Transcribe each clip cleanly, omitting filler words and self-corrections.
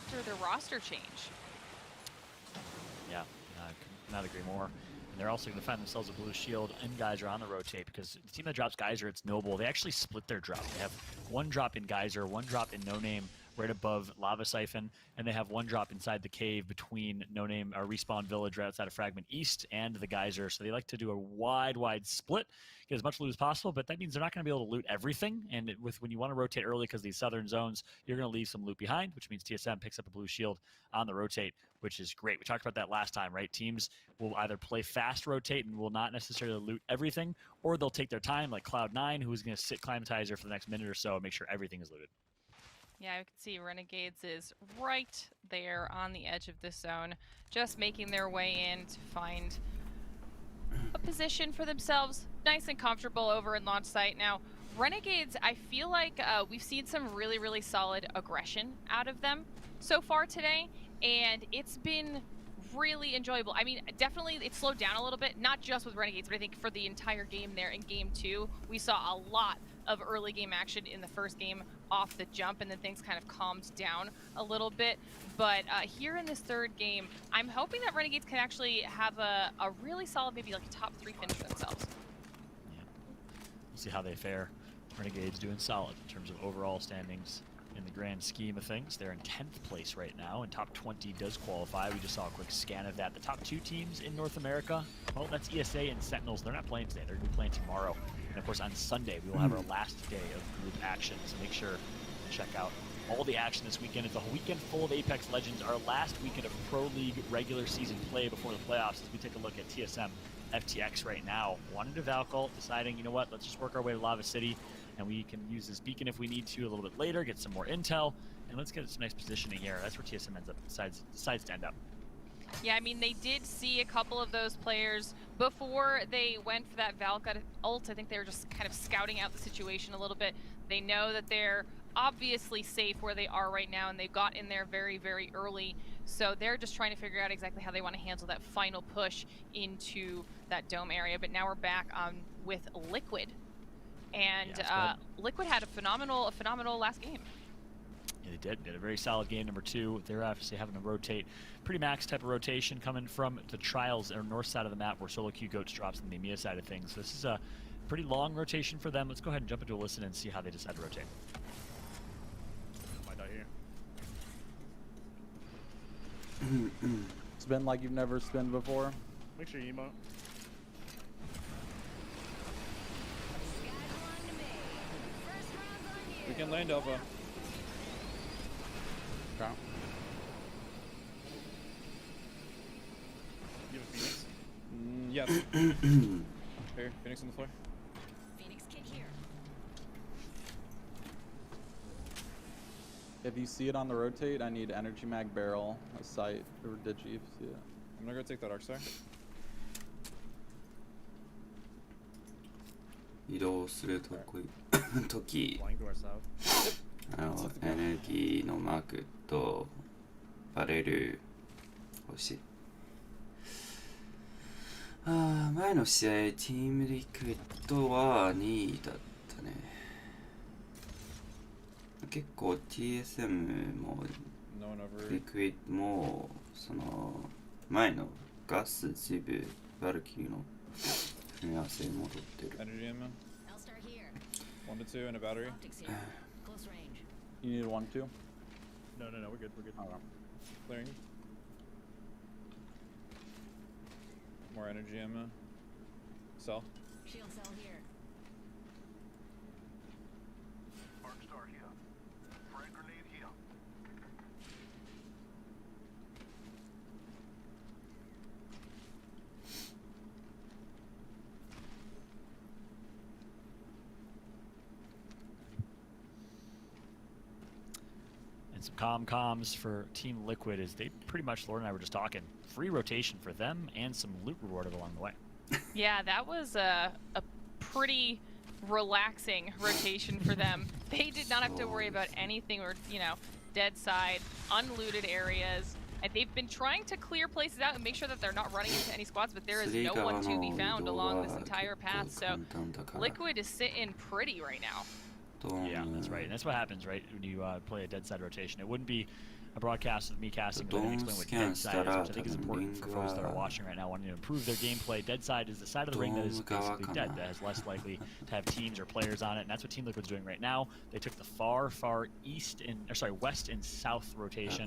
after the roster change. Yeah, I could not agree more. And they're also going to find themselves a blue shield and Geyser on the rotate, because the team that drops Geyser, it's Noble. They actually split their drop. They have one drop in Geyser, one drop in No Name right above Lava Siphon, and they have one drop inside the cave between No Name, or Respawn Village right outside of Fragment East, and the Geyser. So they like to do a wide split, get as much loot as possible, but that means they're not going to be able to loot everything. And when you want to rotate early because these southern zones, you're going to leave some loot behind, which means TSM picks up a blue shield on the rotate, which is great. We talked about that last time, right? Teams will either play fast rotate and will not necessarily loot everything, or they'll take their time, like Cloud9, who's going to sit Climatizer for the next minute or so and make sure everything is looted. Yeah, I can see Renegades is right there on the edge of this zone, just making their way in to find a position for themselves, nice and comfortable over in launch site. Now, Renegades, I feel like we've seen some really solid aggression out of them so far today, and it's been really enjoyable. I mean, definitely it slowed down a little bit, not just with Renegades, but I think for the entire game there in Game 2, we saw a lot of early game action in the first game off the jump, and then things kind of calmed down a little bit. But here in this third game, I'm hoping that Renegades can actually have a really solid, maybe like a top 3 finish for themselves. Yeah. We'll see how they fare. Renegades doing solid in terms of overall standings in the grand scheme of things. They're in 10th place right now, and top 20 does qualify. We just saw a quick scan of that. The top 2 teams in North America, well, that's ESA and Sentinels. They're not playing today. They're going to be playing tomorrow. And of course, on Sunday, we will have our last day of group action, so make sure to check out all the action this weekend. It's a weekend full of Apex Legends, our last weekend of Pro League regular season play before the playoffs, as we take a look at TSM FTX right now. Wanted to Valkyl, deciding, you know what, let's just work our way to Lava City, and we can use this beacon if we need to a little bit later, get some more intel, and let's get some nice positioning here. That's where TSM decides to end up. Yeah, I mean, they did see a couple of those players before they went for that Valkyrie ult. I think they were just kind of scouting out the situation a little bit. They know that they're obviously safe where they are right now, and they got in there very early. So they're just trying to figure out exactly how they want to handle that final push into that dome area. But now we're back with Liquid. And yeah, Liquid had a phenomenal last game. Yeah, they did. They had a very solid game, number 2. They're obviously having to rotate. Pretty max type of rotation coming from the Trials, or north side of the map, where Solo Q Goats drops on the EMEA side of things. So this is a pretty long rotation for them. Let's go ahead and jump into a listen and see how they decide to rotate. Might die here. Spin like you've never spinned before. Make sure you emote. We can land Alpha. Okay. You have a Phoenix? Yeah. Here, Phoenix on the floor. Phoenix kit here. If you see it on the rotate, I need energy mag barrel, a sight, or digi if you see it. I'm gonna go take that Arc Star. 移動するとき Flying to our south. エネルギーのマークとバレル欲しい。前の試合ティームリクイッドは2位だったね。結構 TSM も No one over. リクイッドもその前のガスジブバルキューの組み合わせに戻ってる。 Energy ammo. L-star here. 1 to 2 and a battery. Optics here. Close range. You need 1, 2? No, we're good. Okay. Clearing. More energy ammo. Sell. Shield cell here. Arc Star here. Frag grenade here. And some comms for Team Liquid is they pretty much, Laura and I were just talking, free rotation for them and some loot rewarded along the way. Yeah, that was a pretty relaxing rotation for them. They did not have to worry about anything or, you know, dead side, unlooted areas. And they've been trying to clear places out and make sure that they're not running into any squads, but there is no one to be found along this entire path. So Liquid is sitting pretty right now. Yeah, that's right. And that's what happens, right, when you play a dead side rotation. It wouldn't be a broadcast of me casting, but then explain what dead side is, which I think is important for folks that are watching right now, wanting to improve their gameplay. Dead side is the side of the ring that is basically dead, that is less likely to have teams or players on it, and that's what Team Liquid's doing right now. They took the far west and south rotation,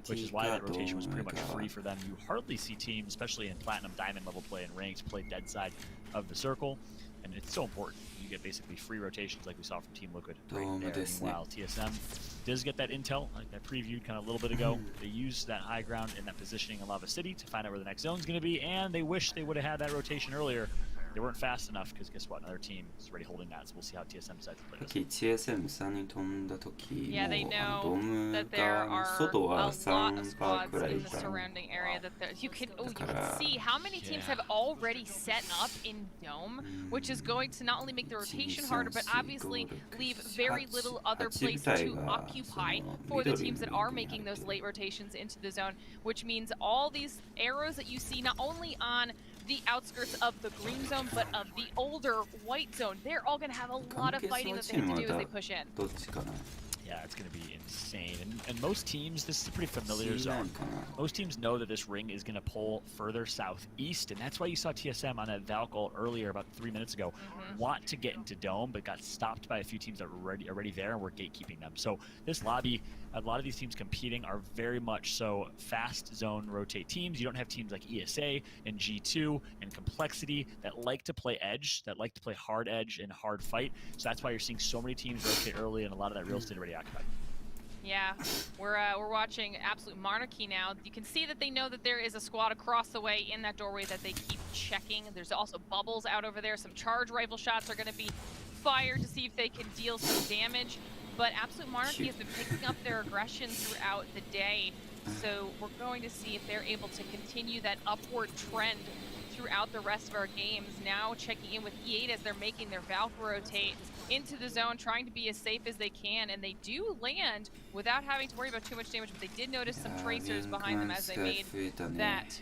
which is why that rotation was pretty much free for them. You hardly see teams, especially in Platinum, Diamond level play and ranked, play dead side of the circle, and it's so important. You get basically free rotations like we saw from Team Liquid right there. Meanwhile, TSM does get that intel, like I previewed kind of a little bit ago. They used that high ground and that positioning in Lava City to find out where the next zone is going to be, and they wish they would have had that rotation earlier. They weren't fast enough because guess what? Another team is already holding that, so we'll see how TSM decides to play this. TSM 下に飛んだ時 Yeah, they も know ドーム that there 側の are 外 a は lot of 3パー squads くらい in い the た surrounding area that you can Dakara- see how many teams Yeah. have already set up in Dome, which is going to not only make the rotation harder, but obviously leave very little other place to occupy for the teams that are making those late rotations into the zone, which means all these arrows that you see not only on the outskirts of the green zone, but of the older white zone, they're all going to have a lot of fighting that they have to do as they push in. どっちかな Yeah, it's going to be insane. And most teams, this is a pretty familiar C9 zone. かな Most teams know that this ring is going to pull further southeast, and that's why you saw TSM on that Valk ult earlier, about 3 minutes ago, want to get into Dome, but got stopped by a few teams that were already there and were gatekeeping them. So this lobby, a lot of these teams competing are very much so fast zone rotate teams. You don't have teams like ESA and G2 and Complexity that like to play edge, that like to play hard edge and hard fight. So that's why you're seeing so many teams rotate early and a lot of that real estate already occupied. Yeah, we're watching Absolute Monarchy now. You can see that they know that there is a squad across the way in that doorway that they keep checking. There's also bubbles out over there. Some charge rifle shots are going to be fired to see if they can deal some damage. But Absolute Monarchy has been picking up their aggression throughout the day. So we're going to see if they're able to continue that upward trend throughout the rest of our games. Now checking in with E8 as they're making their Valk rotate into the zone, trying to be as safe as they can, and they do land without having to worry about too much damage, but they did notice some tracers behind them as they made that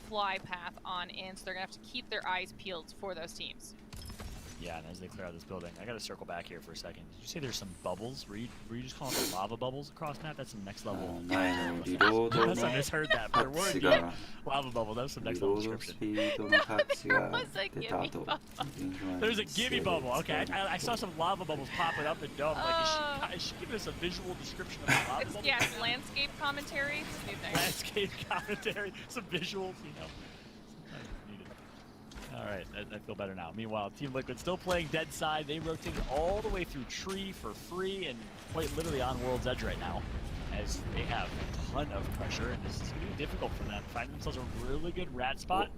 fly path on in, so they're gonna have to keep their eyes peeled for those teams. Yeah, and as they clear out this building, I gotta circle back here for a second. Did you say there's some bubbles? Were you just calling them lava bubbles across map? That's some next level. 前のリロード Unless I の misheard that, タ but there ッ were チ indeed が lava bubble. That was some リ next ロ level ード description. スピードのタッチが was a 出た後 There's a gimme bubble. Okay, I saw some lava bubbles popping up in Dome. Like, is she giving us a visual description of the lava It's, bubble? yeah, it's landscape commentary. It's a new thing. Landscape commentary, some visuals, you know. Sometimes needed. All right, I feel better now. Meanwhile, Team Liquid still playing dead side. They rotated all the way through Tree for free and quite literally on World's Edge right now, as they have a ton of pressure, and this is going to be difficult for them. Finding themselves a really good rat spot,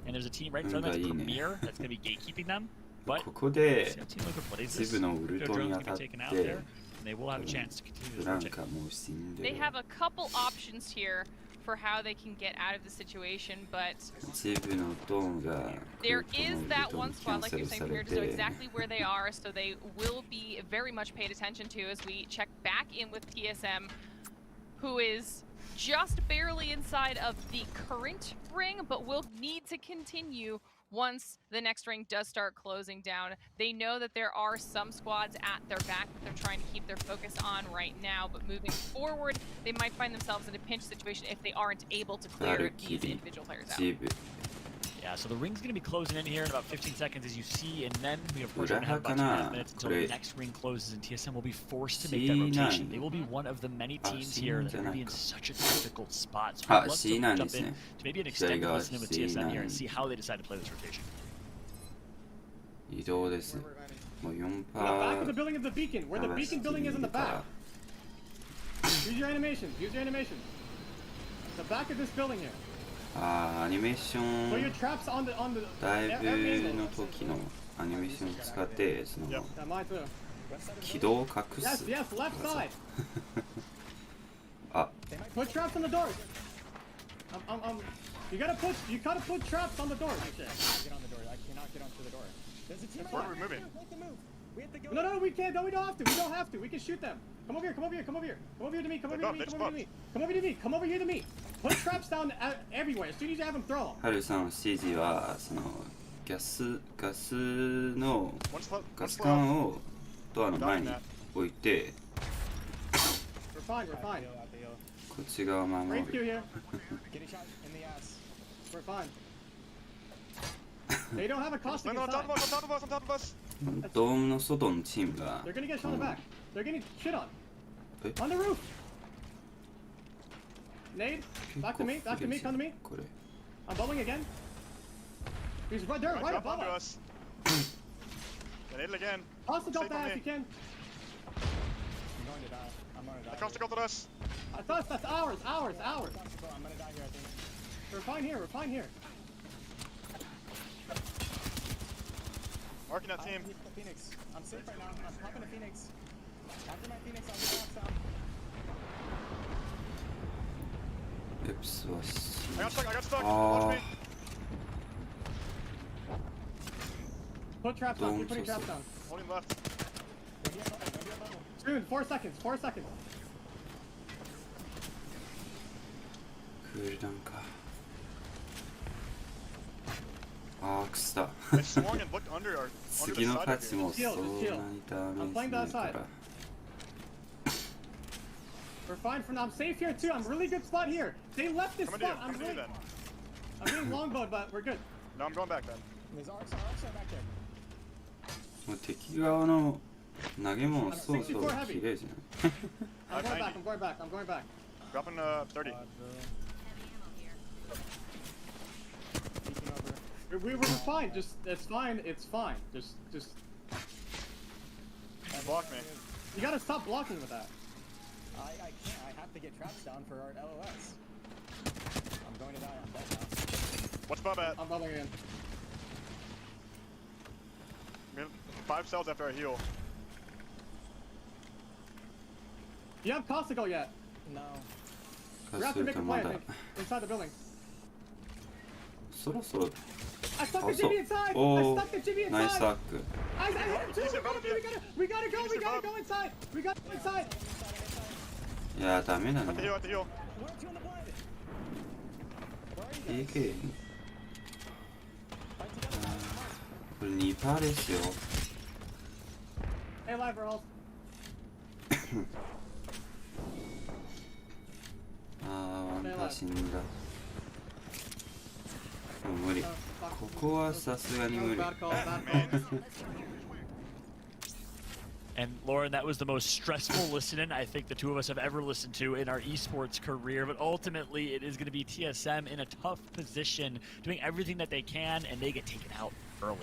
and there's a team right in front of them, that's Premier, that's going to be gatekeeping them. But ここで see how Team Liquid plays 一 this. 部のウル Their ト drone's に going 当 to た be っ taken out て there, and they will have a chance to continue ブ this ラン rotation. カもう死んで They る have a couple options here for how they can get out of the situation, but 一部のドームが there クル is ート that の one ウルト spot, にキャン like セ you're ル saying, さ here れ to know て exactly where they are, so they will be very much paid attention to as we check back in with TSM, who is just barely inside of the current ring, but will need to continue once the next ring does start closing down. They know that there are some squads at their back that they're trying to keep their focus on right now, but moving forward, they might find themselves in a pinch situation if they aren't able to clear these individual players out. 一部 Yeah, so the ring's going to be closing in here in about 15 seconds, as you see, and then we, of course, are going to have about 2.5 minutes until the next ring closes, and TSM will be forced to make that rotation. They will be one of the many teams here that are going to be in such a difficult spot. So I'd love to C9 jump です in ね to maybe an extended 左側 listening with TSM here and see C9 how they decide to play this rotation. 移動ですもう4 In the パ back of ー the building is the beacon. Where the beacon building is in the back. Use your animations. Use your animations. The back of this building here. アニメーショ Put your ン traps on the だい every ぶ angle. の時のアニメーションを使ってその Yeah, mine too. 軌道を隠 Yes, す yes, left side. あ Put traps on the doors. You gotta put traps on the doors. Get on the door. I cannot get onto the door. There's a team. Where are we moving? No, we can't. No, we don't have to. We don't have to. We can shoot them. Come over here. Come over here. Come over here. Come over here to me. Come over here to me. Come over here to me. Come over here to me. Come over here to me. Put traps down everywhere. As soon as you have them, throw them. ハルさんの指示はそのガスの One slow. ガ One ス slow. 管をドアの前に置いて We're fine. We're fine. ここっち側守 Range Q る here. Getting shot in the ass. We're fine. They don't have a caustic Land on top of inside. us, on top of us, on top of us. ドームの外のチームが They're gonna get shot in the back. They're getting shit on. え On the roof. Nade. 結 Back to 構 me. Back 不 to me. 利じ Come ゃ to ん me. これ I'm bubbling again. He's right there, right Drop above onto us. us. Grenade again. Toss the drop Safe on down me. if you can. I'm going to die. I'm going to die. The coast got us. That's ours. I'm gonna die here, I think. We're fine here. We're fine here. Marking that team. Phoenix. I'm safe right now. I'm popping a Phoenix. After my Phoenix, I'll get box down. エプスは I got stuck, I got stuck. あ Watch me. Put traps down. Don't Keep putting trust traps it. down. Holding left. Soon. 4 seconds. 4 seconds. クールダウンかアークスだ I swung and looked under the 次の side 価 of 値 here. もそんなにダメージないから We're fine for now. I'm safe here too. I'm really good spot here. They left this Come into you, spot. come into you then. I'm getting longbowed, but we're good. No, I'm going back then. There's arcs back there. もう敵側の投げ物そろそろ綺麗じゃない I'm going back. 90. I'm going back. I'm going back. Dropping 30. Heavy ammo here. We were fine. Just it's fine. It's fine. Just. Block me. You gotta stop blocking with that. I can't. I have to get traps down for our LOS. I'm going to die. I'm dead now. What's Bob at? I'm bubbling in. 5 cells after I heal. Do you have Costico yet? No. We か have す to る make と a ま play. I だ think inside the building. そろそろ I stuck the あそう Jimmy inside. I おお stuck the Jimmy ナイスア inside. ック I hit him too. We gotta go. We gotta go inside. We gotta go inside. いやダメだ At ね the heal, at the heal. One or two in the blind. Where are you guys? PK Fight together. これ2パーですよ Hey, live rolls. あーワンパー死んだもう無理 Oh, fuck. ここはさすがに That 無 was 理 bad call. Bad call. Let's go here. And Lauren, that was the most stressful listening I think the two of us have ever listened to in our esports career. But ultimately, it is going to be TSM in a tough position, doing everything that they can, and they get taken out early.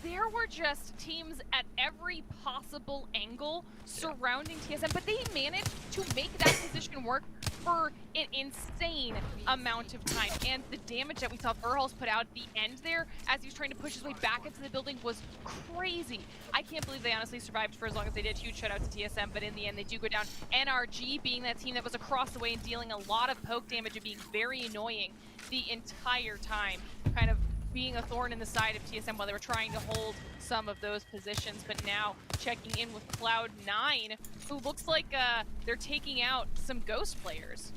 There were just teams at every possible angle surrounding TSM, but they managed to make that position work for an insane amount of time. And the damage that we saw Burhal's put out at the end there, as he was trying to push his way back into the building, was crazy. I can't believe they honestly survived for as long as they did. Huge shout out to TSM, but in the end, they do go down. NRG being that team that was across the way and dealing a lot of poke damage and being very annoying the entire time, kind of being a thorn in the side of TSM while they were trying to hold some of those positions. But now checking in with Cloud9, who looks like they're taking out some Ghost players.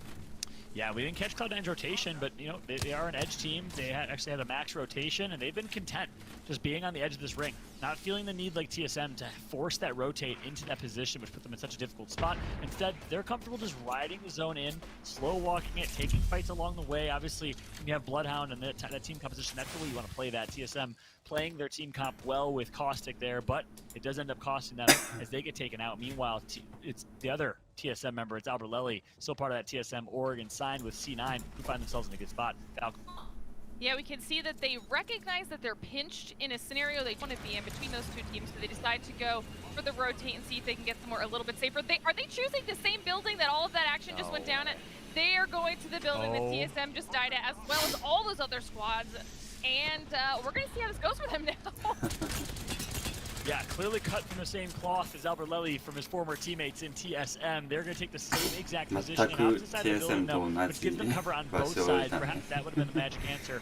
Yeah, we didn't catch Cloud9's rotation, but you know they are an edge team. They actually had a max rotation, and they've been content just being on the edge of this ring, not feeling the need like TSM to force that rotate into that position, which put them in such a difficult spot. Instead, they're comfortable just riding the zone in, slow walking it, taking fights along the way. Obviously, when you have Bloodhound and that team composition, that's the way you want to play that. TSM playing their team comp well with Caustic there, but it does end up costing them as they get taken out. Meanwhile, it's the other TSM member, it's Alberlelli, still part of that TSM org and signed with C9, who find themselves in a good spot. Falcon. Yeah, we can see that they recognize that they're pinched in a scenario they want to be in between those two teams, so they decide to go for the rotate and see if they can get somewhere a little bit safer. Are they choosing the same building that all of that action just went down at? They are going to the building that TSM just died at, as well as all those other squads, and we're going to see how this goes for them now. Yeah, clearly cut from the same cloth as Alberlelli from his former teammates in TSM. They're going to take the same exact position on opposite side of the building now, which gives them cover on both sides. Perhaps that would have been the magic answer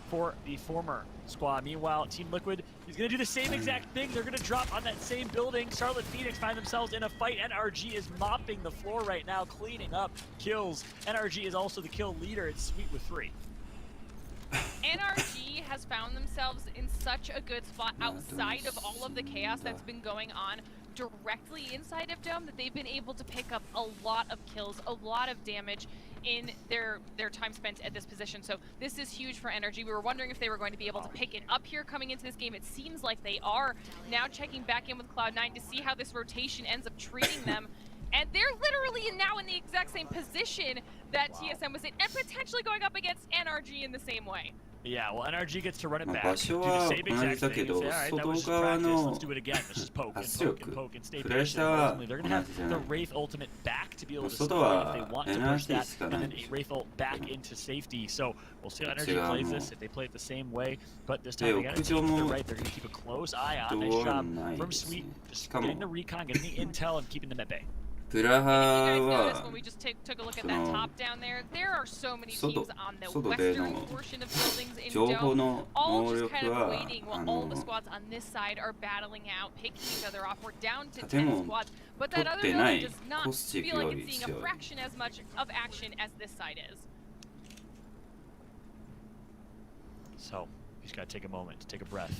for the former squad. Meanwhile, Team Liquid is going to do the same exact thing. They're going to drop on that same building. Charlotte Phoenix find themselves in a fight. NRG is mopping the floor right now, cleaning up kills. NRG is also the kill leader. It's sweet with 3. NRG has found themselves in such a good spot outside of all of the chaos that's been going on directly inside of Dome that they've been able to pick up a lot of kills, a lot of damage in their time spent at this position. So this is huge for Energy. We were wondering if they were going to be able to pick it up here coming into this game. It seems like they are. Now checking back in with Cloud9 to see how this rotation ends up treating them. And they're literally now in the exact same position that TSM was in, and potentially going up against NRG in the same way. Yeah, well, NRG gets to run it まあ back, 場所 do the は same 同 exact じだ thing, け and ど say, all right, that 外 was just 側 practice, の let's do it again, let's just poke and 圧 poke 力 and poke and stay プレッ patient. シャーは Ultimately, they're 同 gonna じ have じゃ the ない Wraith ultimate back to be able to 外 stay if は they want to push NRG that, しか and ない then でしょ Wraith ult back into safety. So we'll see how こっち NRG 側 plays も this, if they play it the same way, but this で time they gotta 屋 keep 上 the も right, they're gonna keep a close eye on. ど Nice う job ない from ですね Sweet, し just かも getting the recon, getting the intel, and keeping them at bay. プラハ If you guys noticed は when we just took a look at そ that の top down there, there are so many 外 teams on the 外で western の portion of buildings in 情報 Dome, の all 能 just 力 kind of は waiting あ while all the の squads on this side are battling out, picking each other off. We're down to 建 10 物 squads, but 取 that っ other てな building い does not コスチ feel よ like り it's seeing 強 a い fraction as much of action as this side is. So you just gotta take a moment to take a breath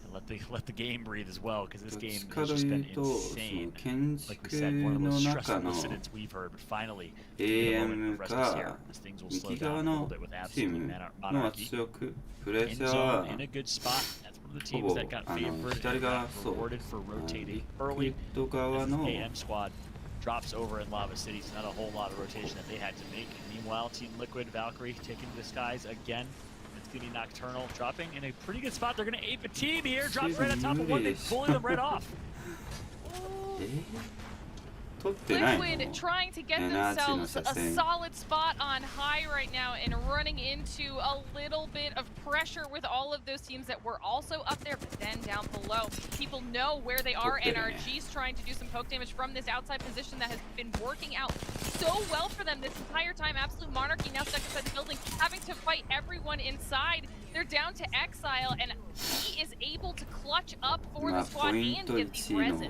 and let the game breathe as well, because this どっ game ちか has と just い been うとその insane. 建 Like we 築 said, one of the の most 中 stressful の incidents we've heard, but finally, give a moment AM of respite here か as things will 右 slow 側 down a little の bit with チー absolute ム monar- の圧 monarchy. 力プレッ In シャー zone, は in a good spot. That's one of the ほ teams ぼ that got あの favored 左 and 側 got そう rewarded for リ rotating クイ early. ッド側 As の the AM squad drops over in Lava City, so not a whole lot of rotation that they had to make. Meanwhile, Team Liquid, Valkyrie taking the skies again. It's going to be Nocturnal dropping in a pretty good spot. They're going to ape a team here. Drops right on top of one. They bully them right off. え取ってないの Liquid trying to get エナジーの themselves 車 a 線 solid spot on high right now and running into a little bit of pressure with all of those teams that were also up there, but then down below. People know where they are. NRG's trying to do some poke damage from this outside position that has been working out so well for them this entire time. Absolute Monarchy now stuck inside the building, having to fight everyone inside. They're down to Exile, and he is able to clutch up for the squad and get these reses.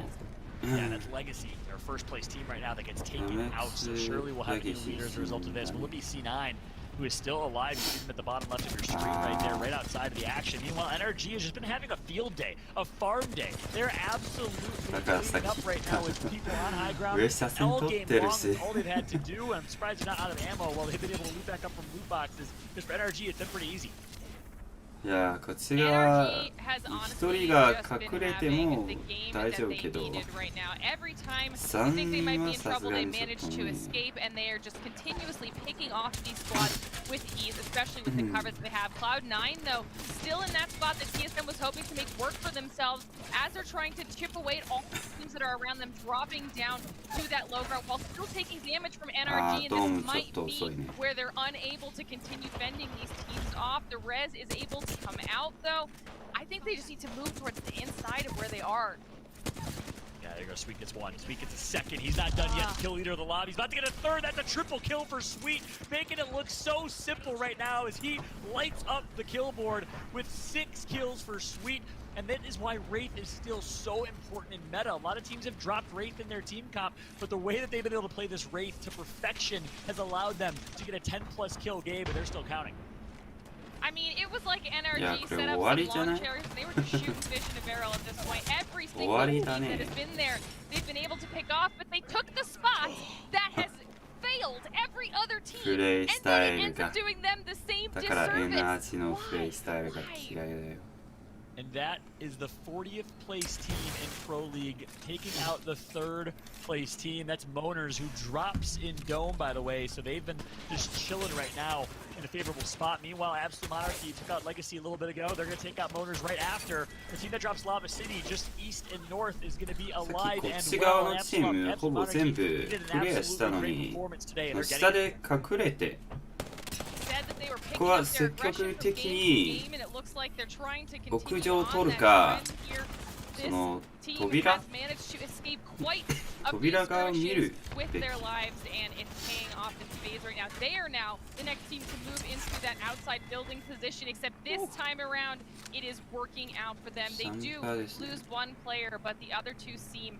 Yeah, that's Legacy, their first place team right now that gets taken out. So surely we'll have new leader as a result of this. Will it be C9, who is still alive? You see them at the bottom left of your screen right there, right outside of the action. Meanwhile, NRG has just been having a field day, a farm day. They're absolutely cleaning up right now with people on high ground. All game long, that's all they've had to do. I'm surprised they're not out of ammo while they've been able to loot back up from loot boxes. Because for NRG, it's been pretty easy. いやこっち側 NRG has 一 honestly 人が just been 隠れて having も the game 大 that 丈夫 they けど needed right now. Every time they think they might be in trouble, they manage to escape, and they are just continuously picking off these squads with ease, especially with the cover that they have. Cloud9, though, still in that spot that TSM was hoping to make work for themselves as they're trying to chip away at all the teams that are around them, dropping down to that low ground while still taking damage from NRG, and this might be where they're unable to continue fending these teams off. The res is able to come out, though. I think they just need to move towards the inside of where they are. Yeah, there you go. Sweet gets one. Sweet gets a second. He's not done yet. Kill leader of the lobby. He's about to get a third. That's a triple kill for Sweet, making it look so simple right now as he lights up the kill board with 6 kills for Sweet. And that is why Wraith is still so important in meta. A lot of teams have dropped Wraith in their team comp, but the way that they've been able to play this Wraith to perfection has allowed them to get a 10+ kill game, and they're still counting. I mean, it was like NRG Yeah, set up some lawn chairs. They were just shooting fish in a barrel at this point. Every single team that has been there, they've been able to pick off, but they took the spot that has failed every other team, プレイ and スタ then イ it ル ends が up doing them the same だから disservice. のプレイスタイルが Why? 嫌いだよ And that is the 40th place team in Pro League, taking out the 3rd place team. That's Moaners, who drops in Dome, by the way. So they've been just chilling right now in a favorable spot. Meanwhile, Absolute Monarchy took out Legacy a little bit ago. They're going to take out Moaners right after. The team that drops Lava City, just east and north, is going to be さっ alive きこっ and ち well. 側のチーム Absolute ほぼ Monarchy 全部 did ク an リアした absolutely の great に performance today, and they're 下 getting で隠れて Said that they were picking ここは up their 積極 aggression from 的 game に to game, and it looks like they're trying to 屋 continue 上を on 取る that か trend here. そ This の team 扉 has managed to escape quite a few 扉側を見る skirmishes with べき their lives, and it's paying off in spades right now. They are now the next team to move into that outside building position, except this time around, it is working out for them. They do 参加ですね lose one player, but the other two seem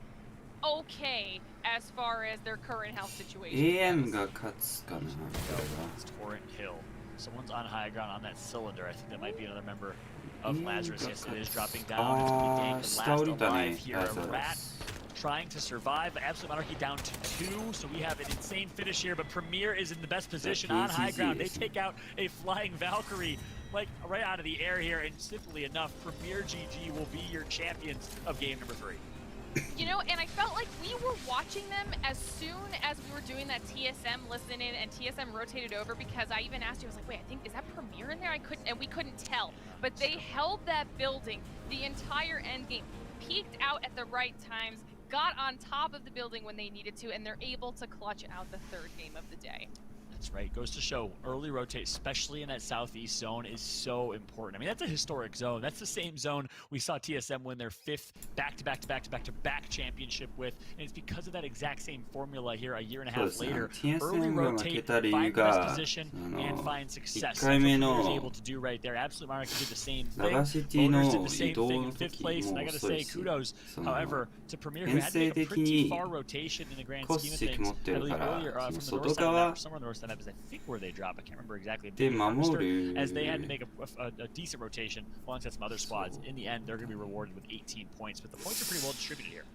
okay as far as their current health situation AM goes. が勝つかなこれは Torrent Hill. Someone's on high ground on that cylinder. I think that might be another member of Lazarus. Yes, it is dropping down. It's going to be Dank, the 下降 last りた alive ね here. ラ A ザ rat ス trying to survive. Absolute Monarchy down to 2, so we have an insane finish here, but Premier is in the best position on high ground. They take out a flying Valkyrie like right out of the air here, and simply enough, Premier GG will be your champions of game number 3. You know, and I felt like we were watching them as soon as we were doing that TSM listen in, and TSM rotated over, because I even asked you, I was like, wait, I think, is that Premier in there? We couldn't tell. But they held that building the entire end game, peeked out at the right times, got on top of the building when they needed to, and they're able to clutch out the 3rd game of the day. That's right. Goes to show early rotate, especially in that southeast zone, is so important. I mean, that's a historic zone. That's the same zone we saw TSM win their 5th back-to-back championship with, and it's because of that exact same formula here a year and a half later. Early rotate, find the best position, and find success. That's what Premier's able to do right there. Absolute Monarchy did the same thing. Voters did the same thing in 5th place, and I gotta say, kudos, however, to Premier, who had to make a pretty far rotation in the grand scheme of things. I believe earlier from the north side of the map, somewhere on the north side of the map is I think where they drop. I can't remember exactly. As they had to make a decent rotation alongside some other squads. In the end, they're going to be rewarded with 18 points, but the points are pretty well distributed here.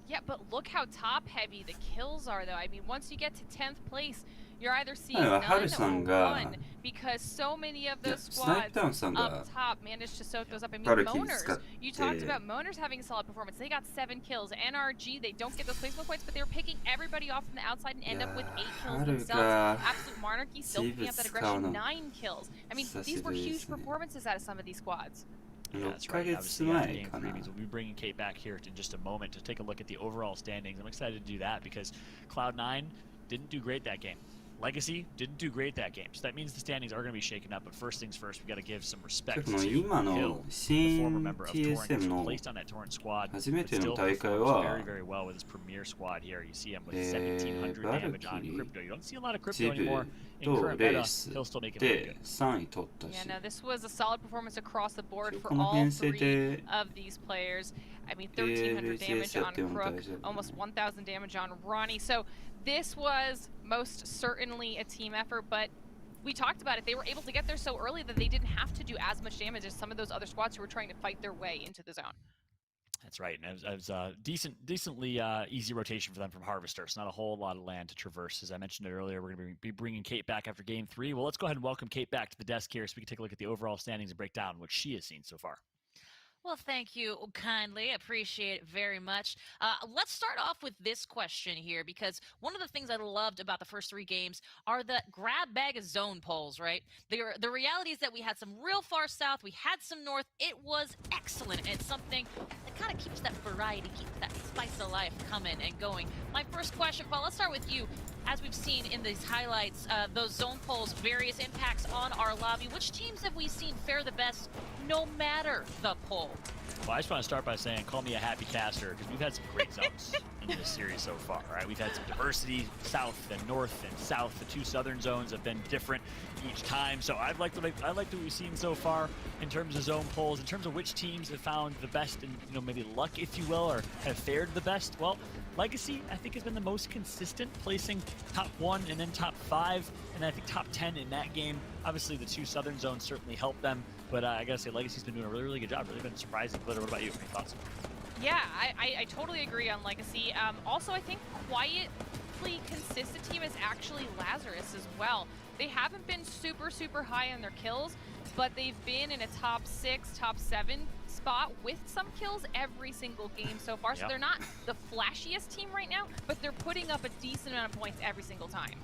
Yeah, but look how top-heavy the kills are, though. I mean, once you get to 10th place, you're either seeing none or one, because so many of those squads up top managed to soak those up. I mean, Moaners, you talked about Moaners having a solid performance. They got 7 kills. NRG, they don't get those placement points, but they were picking everybody off from the outside and end up with 8 kills themselves. Absolute Monarchy still picking up that aggression, 9 kills. I mean, these were huge performances out of some of these squads. Yeah, that's right. Obviously, after game 3 means we'll be bringing Kate back here in just a moment to take a look at the overall standings. I'm excited to do that because Cloud9 didn't do great that game. Legacy didn't do great that game, so that means the standings are going to be shaken up. But first things first, we got to give some respect to Hill, the former member of Torrent, who's placed on that Torrent squad, but still performs very, very well with his Premier squad here. You see him with 1,700 damage on Crypto. You don't see a lot of Crypto anymore in current meta. He'll still make it look good. Yeah, no, this was a solid performance across the board for all 3 of these players. I mean, 1,300 damage on Crook, almost 1,000 damage on Ronnie. So this was most certainly a team effort, but we talked about it. They were able to get there so early that they didn't have to do as much damage as some of those other squads who were trying to fight their way into the zone. That's right, and it was decently easy rotation for them from Harvester. So not a whole lot of land to traverse. As I mentioned it earlier, we're going to be bringing Kate back after game 3. Well, let's go ahead and welcome Kate back to the desk here so we can take a look at the overall standings and break down what she has seen so far. Well, thank you kindly. Appreciate it very much. Let's start off with this question here, because one of the things I loved about the first 3 games are the grab bag of zone polls, right? The reality is that we had some real far south, we had some north. It was excellent, and it's something that kind of keeps that variety, keeps that spice of life coming and going. My first question, Paul, let's start with you. As we've seen in these highlights, those zone polls, various impacts on our lobby, which teams have we seen fare the best no matter the poll? Well, I just want to start by saying, call me a happy caster, because we've had some great zones in this series so far, right? We've had some diversity, south and north and south. The 2 southern zones have been different each time, so I like what we've seen so far in terms of zone polls, in terms of which teams have found the best, and maybe luck, if you will, or have fared the best. Well, Legacy, I think, has been the most consistent, placing top 1 and then top 5, and I think top 10 in that game. Obviously, the 2 southern zones certainly helped them, but I gotta say, Legacy's been doing a really, really good job. Really been surprising. Glitter, what about you? Any thoughts? Yeah, I totally agree on Legacy. Also, I think quietly consistent team is actually Lazarus as well. They haven't been super, super high on their kills, but they've been in a top 6, top 7 spot with some kills every single game so far. So they're not the flashiest team right now, but they're putting up a decent amount of points every single time.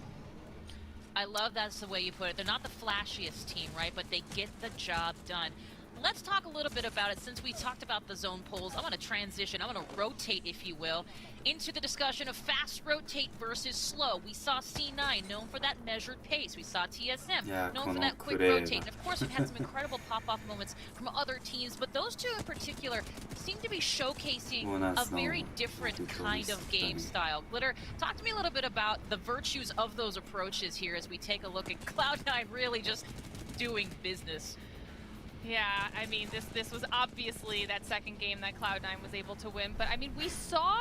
I love that's the way you put it. They're not the flashiest team, right? But they get the job done. Let's talk a little bit about it. Since we talked about the zone polls, I want to transition, I want to rotate, if you will, into the discussion of fast rotate versus slow. We saw C9, known for that measured pace. We saw TSM, known for that quick rotate. And of course, we've had some incredible pop-off moments from other teams, but those 2 in particular seem to be showcasing a very different kind of game style. Glitter, talk to me a little bit about the virtues of those approaches here as we take a look at Cloud9 really just doing business. Yeah, I mean, this was obviously that second game that Cloud9 was able to win, but I mean, we saw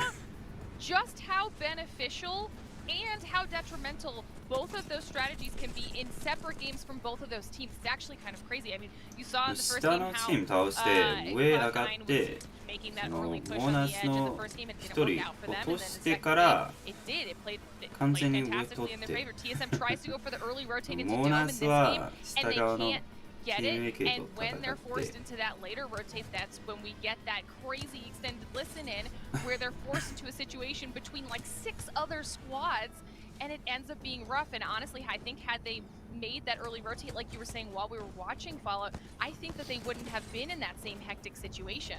just how beneficial and how detrimental both of those strategies can be in separate games from both of those teams. It's actually kind of crazy. I mean, you saw in the first 下 game の how チーム倒して上上がっ Cloud9 て was making そ that の early ボ push ー on ナ the ス edge of の the first game and 1 didn't work 人 out for them. 落 And と then し the て second か game, ら it did. It played 完全に上 fantastically 取 in っ their て favor. TSM tries to go for the early rotate into ボー Doom ナ in ス this game, は and 下 they 側の can't get チーム it. 系 And と when 戦 they're っ forced て into that later rotate, that's when we get that crazy extended listen in, where they're forced into a situation between like 6 other squads, and it ends up being rough. And honestly, I think had they made that early rotate, like you were saying while we were watching Fallout, I think that they wouldn't have been in that same hectic situation.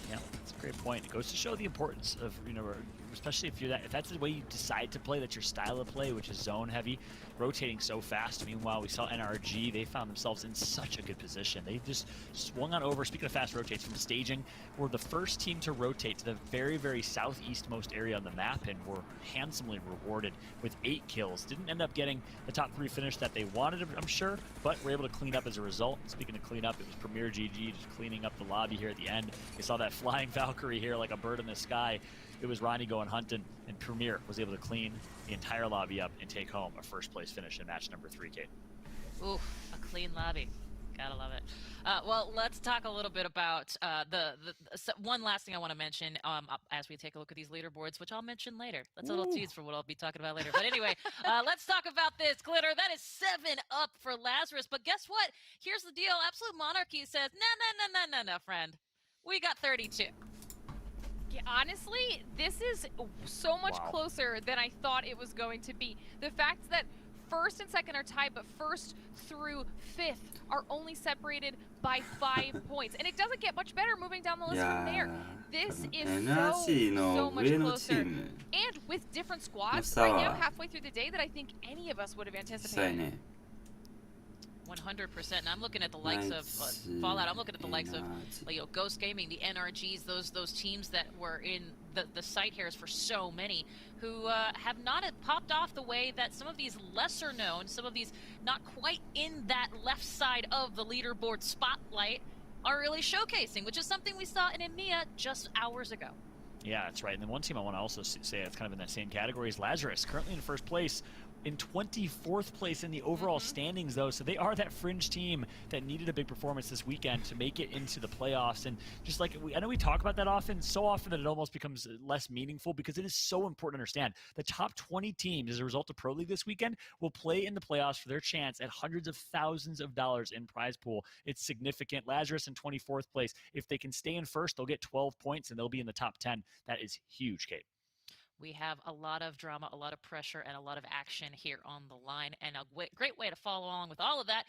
Yeah, that's a great point. It goes to show the importance of, you know, especially if you're if that's the way you decide to play, that's your style of play, which is zone heavy, rotating so fast. Meanwhile, we saw NRG, they found themselves in such a good position. They just swung on over, speaking of fast rotates, from staging, were the first team to rotate to the very, very southeastmost area on the map and were handsomely rewarded with 8 kills. Didn't end up getting the top 3 finish that they wanted, I'm sure, but were able to clean up as a result. Speaking of clean up, it was Premier GG just cleaning up the lobby here at the end. We saw that flying Valkyrie here like a bird in the sky. It was Ronnie going hunting, and Premier was able to clean the entire lobby up and take home a first place finish in match number 3, Kate. Ooh, a clean lobby. Gotta love it. Well, let's talk a little bit about so one last thing I want to mention as we take a look at these leaderboards, which I'll mention later. That's a little tease for what I'll be talking about later. But anyway, let's talk about this. Glitter, that is 7 up for Lazarus. But guess what? Here's the deal. Absolute Monarchy says, no, friend. We got 32. Yeah, honestly, this is so much closer than I thought it was going to be. The fact that first and second are tied, but first through 5th are only separated by 5 points. And it doesn't get much better moving down the list from there. This is so much closer. And with different squads right now, halfway through the day, that I think any of us would have anticipated. 100%. And I'm looking at the likes of Fallout. I'm looking at the likes of Ghost Gaming, the NRGs, those teams that were in the site hairs for so many, who have not popped off the way that some of these lesser known, some of these not quite in that left side of the leaderboard spotlight are really showcasing, which is something we saw in EMEA just hours ago. Yeah, that's right. And then one team I want to also say that's kind of in that same category is Lazarus, currently in first place. In 24th place in the overall standings, though, so they are that fringe team that needed a big performance this weekend to make it into the playoffs. And just like I know we talk about that often, so often that it almost becomes less meaningful, because it is so important to understand the top 20 teams as a result of Pro League this weekend will play in the playoffs for their chance at hundreds of thousands of dollars in prize pool. It's significant. Lazarus in 24th place. If they can stay in first, they'll get 12 points and they'll be in the top 10. That is huge, Kate. We have a lot of drama, a lot of pressure, and a lot of action here on the line. And a great way to follow along with all of that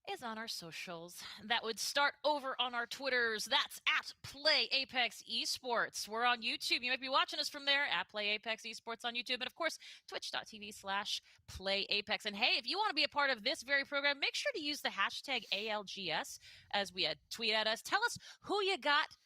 is on our socials. That would start over on our Twitters. That's at Play Apex Esports. We're on YouTube. You might be watching us from there at Play Apex Esports on YouTube. And of course, twitch.tv/Play Apex. And hey, if you want to be a part of this very program, make sure to use the hashtag ALGS as we tweet at us. Tell us who you got,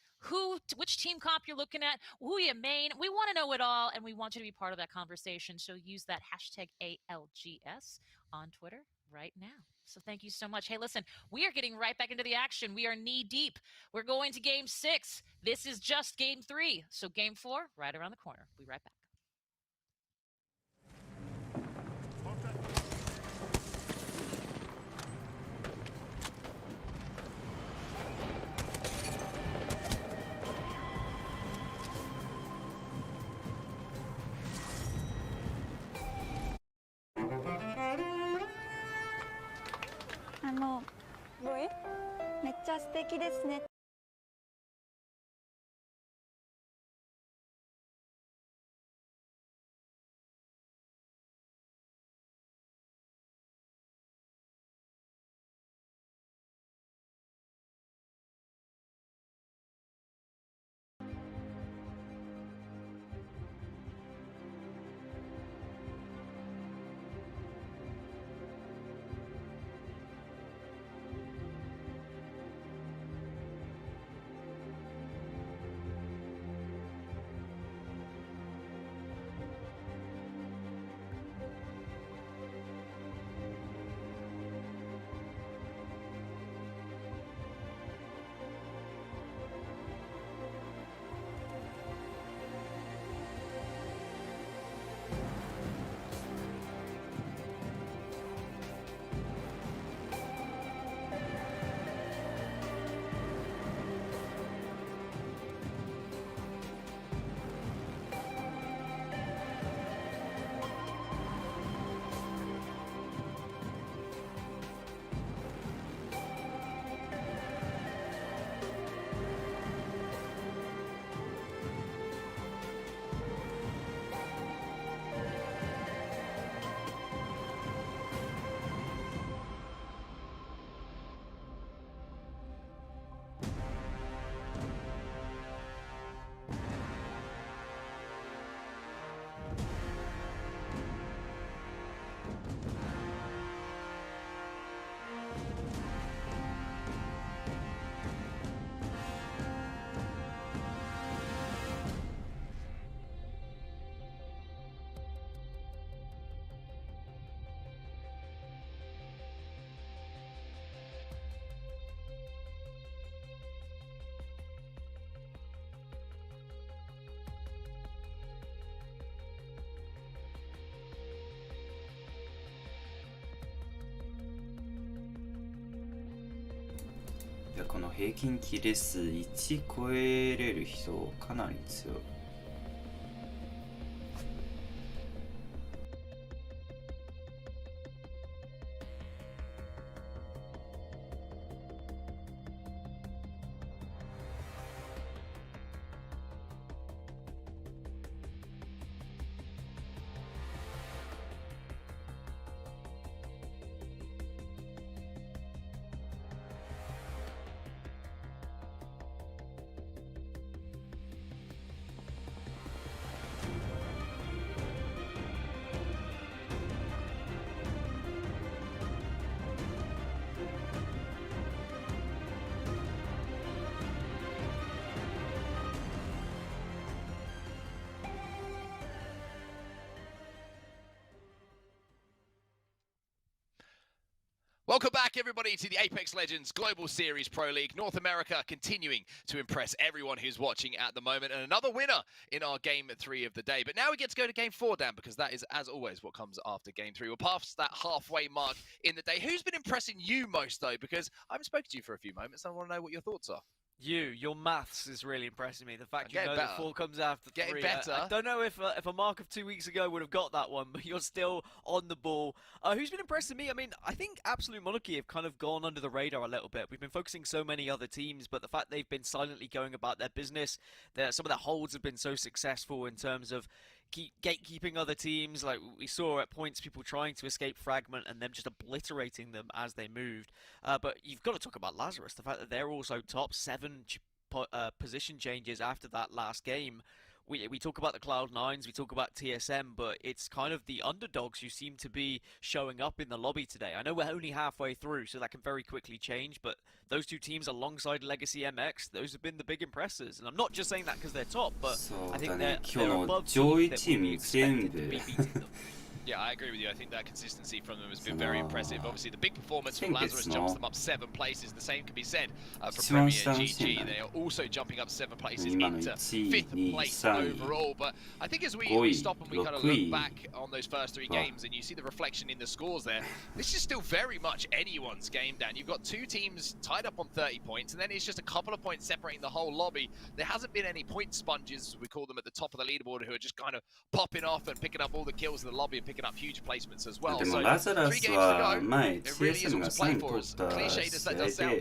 which team comp you're looking at, who you main. We want to know it all, and we want you to be part of that conversation. So use that hashtag ALGS on Twitter right now. So thank you so much. Hey, listen, we are getting right back into the action. We are knee deep. We're going to game 6. This is just game 3. So game 4, right around the corner. We'll be right back. Boy, めっちゃ素敵ですね。いやこの平均キレ数1超えれる人かなり強い。Welcome back, everybody, to the Apex Legends Global Series Pro League. North America continuing to impress everyone who's watching at the moment. And another winner in our Game 3 of the day. But now we get to go to Game 4, Dan, because that is, as always, what comes after Game 3. We're past that halfway mark in the day. Who's been impressing you most, though? Because I haven't spoken to you for a few moments. I want to know what your thoughts are. Your maths is really impressing me. The fact you know better. that 4 comes after 3. Getting better. I don't know if a mark of 2 weeks ago would have got that one, but you're still on the ball. Who's been impressing me? I mean, I think Absolute Monarchy have kind of gone under the radar a little bit. We've been focusing so many other teams, but the fact they've been silently going about their business, some of their holds have been so successful in terms of gatekeeping other teams. Like we saw at points people trying to escape Fragment and them just obliterating them as they moved. But you've got to talk about Lazarus, the fact that they're also top 7 position changes after that last game. We talk about the Cloud9s, we talk about TSM, but it's kind of the underdogs who seem to be showing up in the lobby today. I know we're only halfway through, so that can very quickly change, but those 2 teams alongside Legacy MX, those have been the big impressors. And I'm not just saying that because they're top, but I think they're above teams that we expected to be beating them. Yeah, I agree with you. I think that consistency from them has been very impressive. Obviously, the big performance from Lazarus jumps them up 7 places. The same can be said for Premier GG. They are also jumping up 7 places into 5th place overall. But I think as we stop and we kind of look back on those first 3 games and you see the reflection in the scores there, this is still very much anyone's game, Dan. You've got 2 teams tied up on 30 points, and then it's just a couple of points separating the whole lobby. There hasn't been any point sponges, as we call them, at the top of the leaderboard who are just kind of popping off and picking up all the kills in the lobby and picking up huge placements as well. So 3 games to go. It really is all to play for us. Cliched as that does sound.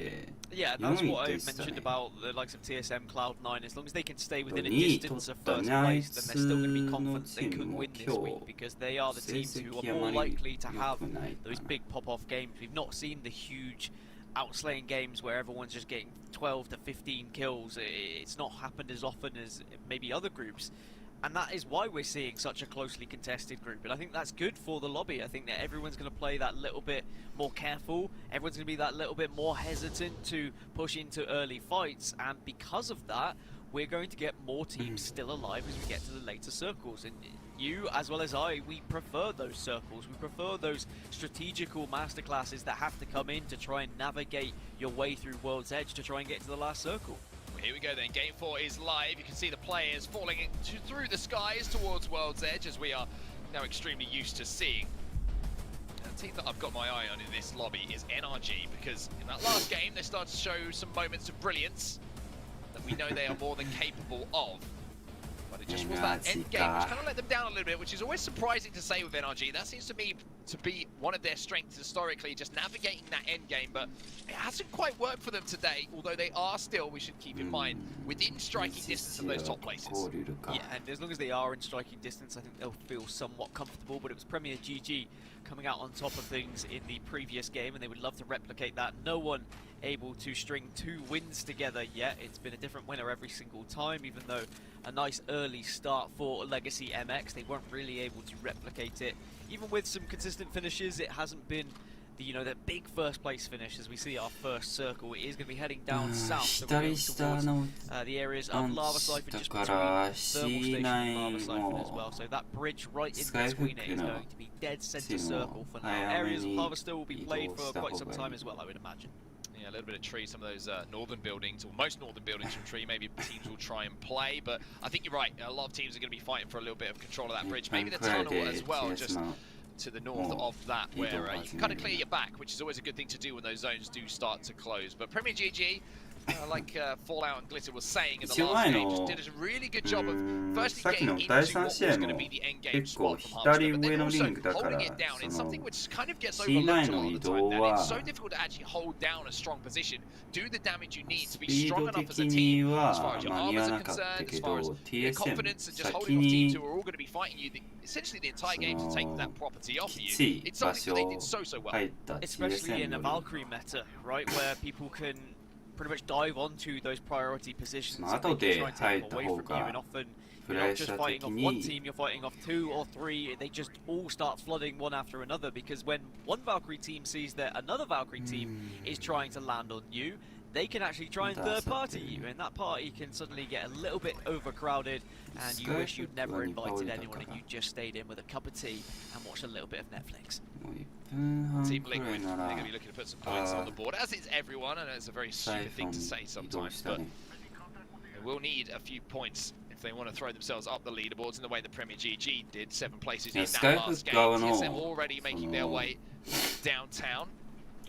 Yeah, that's what I mentioned about the likes of TSM, Cloud9. As long as they can stay within a distance of first place, then they're still going to be confident they could win this week, because they are the teams who are more likely to have those big pop-off games. We've not seen the huge outslaying games where everyone's just getting 12 to 15 kills. It's not happened as often as maybe other groups. And that is why we're seeing such a closely contested group. And I think that's good for the lobby. I think that everyone's going to play that little bit more careful. Everyone's going to be that little bit more hesitant to push into early fights. And because of that, we're going to get more teams still alive as we get to the later circles. And you, as well as I, we prefer those circles. We prefer those strategical masterclasses that have to come in to try and navigate your way through World's Edge to try and get to the last circle. Here we go then, Game 4 is live. You can see the players falling through the skies towards World's Edge, as we are now extremely used to seeing. The team that I've got my eye on in this lobby is NRG, because in that last game they started to show some moments of brilliance that we know they are more than capable of. But it just was that end game which kind of let them down a little bit, which is always surprising to say with NRG. That seems to me to be one of their strengths historically, just navigating that end game, but it hasn't quite worked for them today, although they are still, we should keep in mind, within striking distance of those top places. Yeah, and as long as they are in striking distance, I think they'll feel somewhat comfortable, but it was Premier GG coming out on top of things in the previous game, and they would love to replicate that. No one able to string 2 wins together yet. It's been a different winner every single time, even though a nice early start for Legacy MX. They weren't really able to replicate it. Even with some consistent finishes, it hasn't been the big first place finish as we see our first circle. It is going to be heading down south, so we're going towards the areas of Lava Siphon, just between Thermal Station and Lava Siphon as well. So that bridge right in between it is going to be dead center circle for now. Areas of Harvester will be played for quite some time as well, I would imagine. Yeah, a little bit of tree, some of those northern buildings, or most northern buildings from tree, maybe teams will try and play, but I think you're right, a lot of teams are going to be fighting for a little bit of control of that bridge, maybe the tunnel as well, just to the north of that, where you can kind of clear your back, which is always a good thing to do when those zones do start to close. But Premier GG, like Fallout and Glitter was saying in the last game, just did a really good job of firstly getting into what was going to be the end game spot from Hamster, but then also holding it down in something which kind of gets overlooked a lot of the time. That it's so difficult to actually hold down a strong position, do the damage you need to be strong enough as a team, as far as your armors are concerned, as far as your confidence, and just holding off teams who are all going to be fighting you essentially the entire game to take that property off of you. It's something that they did so well. Especially in a Valkyrie meta, right, where people can pretty much dive onto those priority positions and they can try and take them away from you, and often you're not just fighting off one team, you're fighting off 2 or 3, they just all start flooding one after another, because when one Valkyrie team sees that another Valkyrie team is trying to land on you, they can actually try and third party you, and that party can suddenly get a little bit overcrowded, and you wish you'd never invited anyone and you just stayed in with a cup of tea and watched a little bit of Netflix. Team Liquid, they're going to be looking to put some points on the board, as is everyone. I know it's a very stupid thing to say sometimes, but they will need a few points if they want to throw themselves up the leaderboards in the way that Premier GG did. 7 places in that last game. TSM already making their way downtown.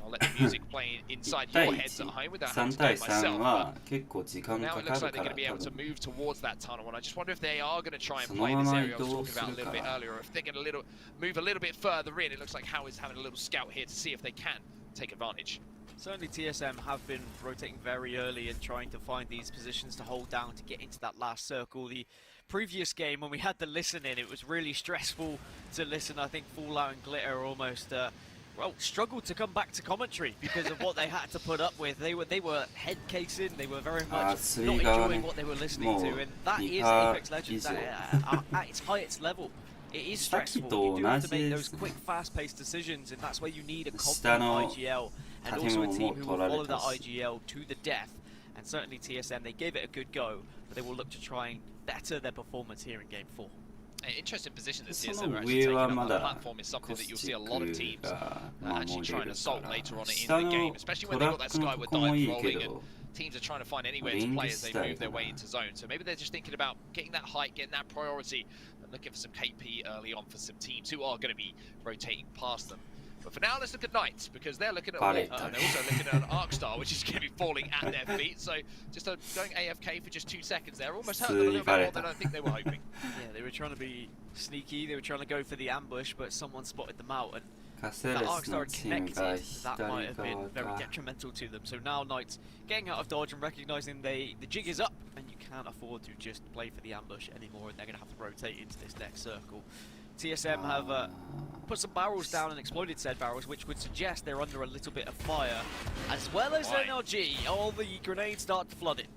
I'll let the music play inside your heads at home without having to do it myself. Now it looks like they're going to be able to move towards that tunnel, and I just wonder if they are going to try and play this area I was talking about a little bit earlier, or if they're going to move a little bit further in. It looks like Howe is having a little scout here to see if they can take advantage. Certainly TSM have been rotating very early and trying to find these positions to hold down to get into that last circle. The previous game, when we had the listen in, it was really stressful to listen. I think Fallout and Glitter almost well, struggled to come back to commentary because of what they had to put up with. They were head casing, they were very much not enjoying what they were listening to, and that is Apex Legends at its highest level. It is stressful. You do have to make those quick, fast-paced decisions, and that's where you need a confident IGL and also a team who will follow that IGL to the death. And certainly TSM, they gave it a good go, but they will look to try and better their performance here in Game 4. Interesting position that TSM are actually taking up on the platform is something that you'll see a lot of teams actually trying to assault later on in the game, especially when they've got that Skyward dive rolling and teams are trying to find anywhere to play as they move their way into zone. So maybe they're just thinking about getting that height, getting that priority, and looking for some KP early on for some teams who are going to be rotating past them. But for now, let's look at Knights, because they're looking at they're also looking at an Arcstar, which is going to be falling at their feet. So just going AFK for just 2 seconds there, almost hurt them a little bit more than I think they were hoping. Yeah, they were trying to be sneaky, they were trying to go for the ambush, but someone spotted them out, and that Arcstar connected, that might have been very detrimental to them. So now Knights getting out of dodge and recognising the jig is up, and you can't afford to just play for the ambush anymore, and they're going to have to rotate into this next circle. TSM have put some barrels down and exploded said barrels, which would suggest they're under a little bit of fire, as well as NRG. All the grenades start flooding.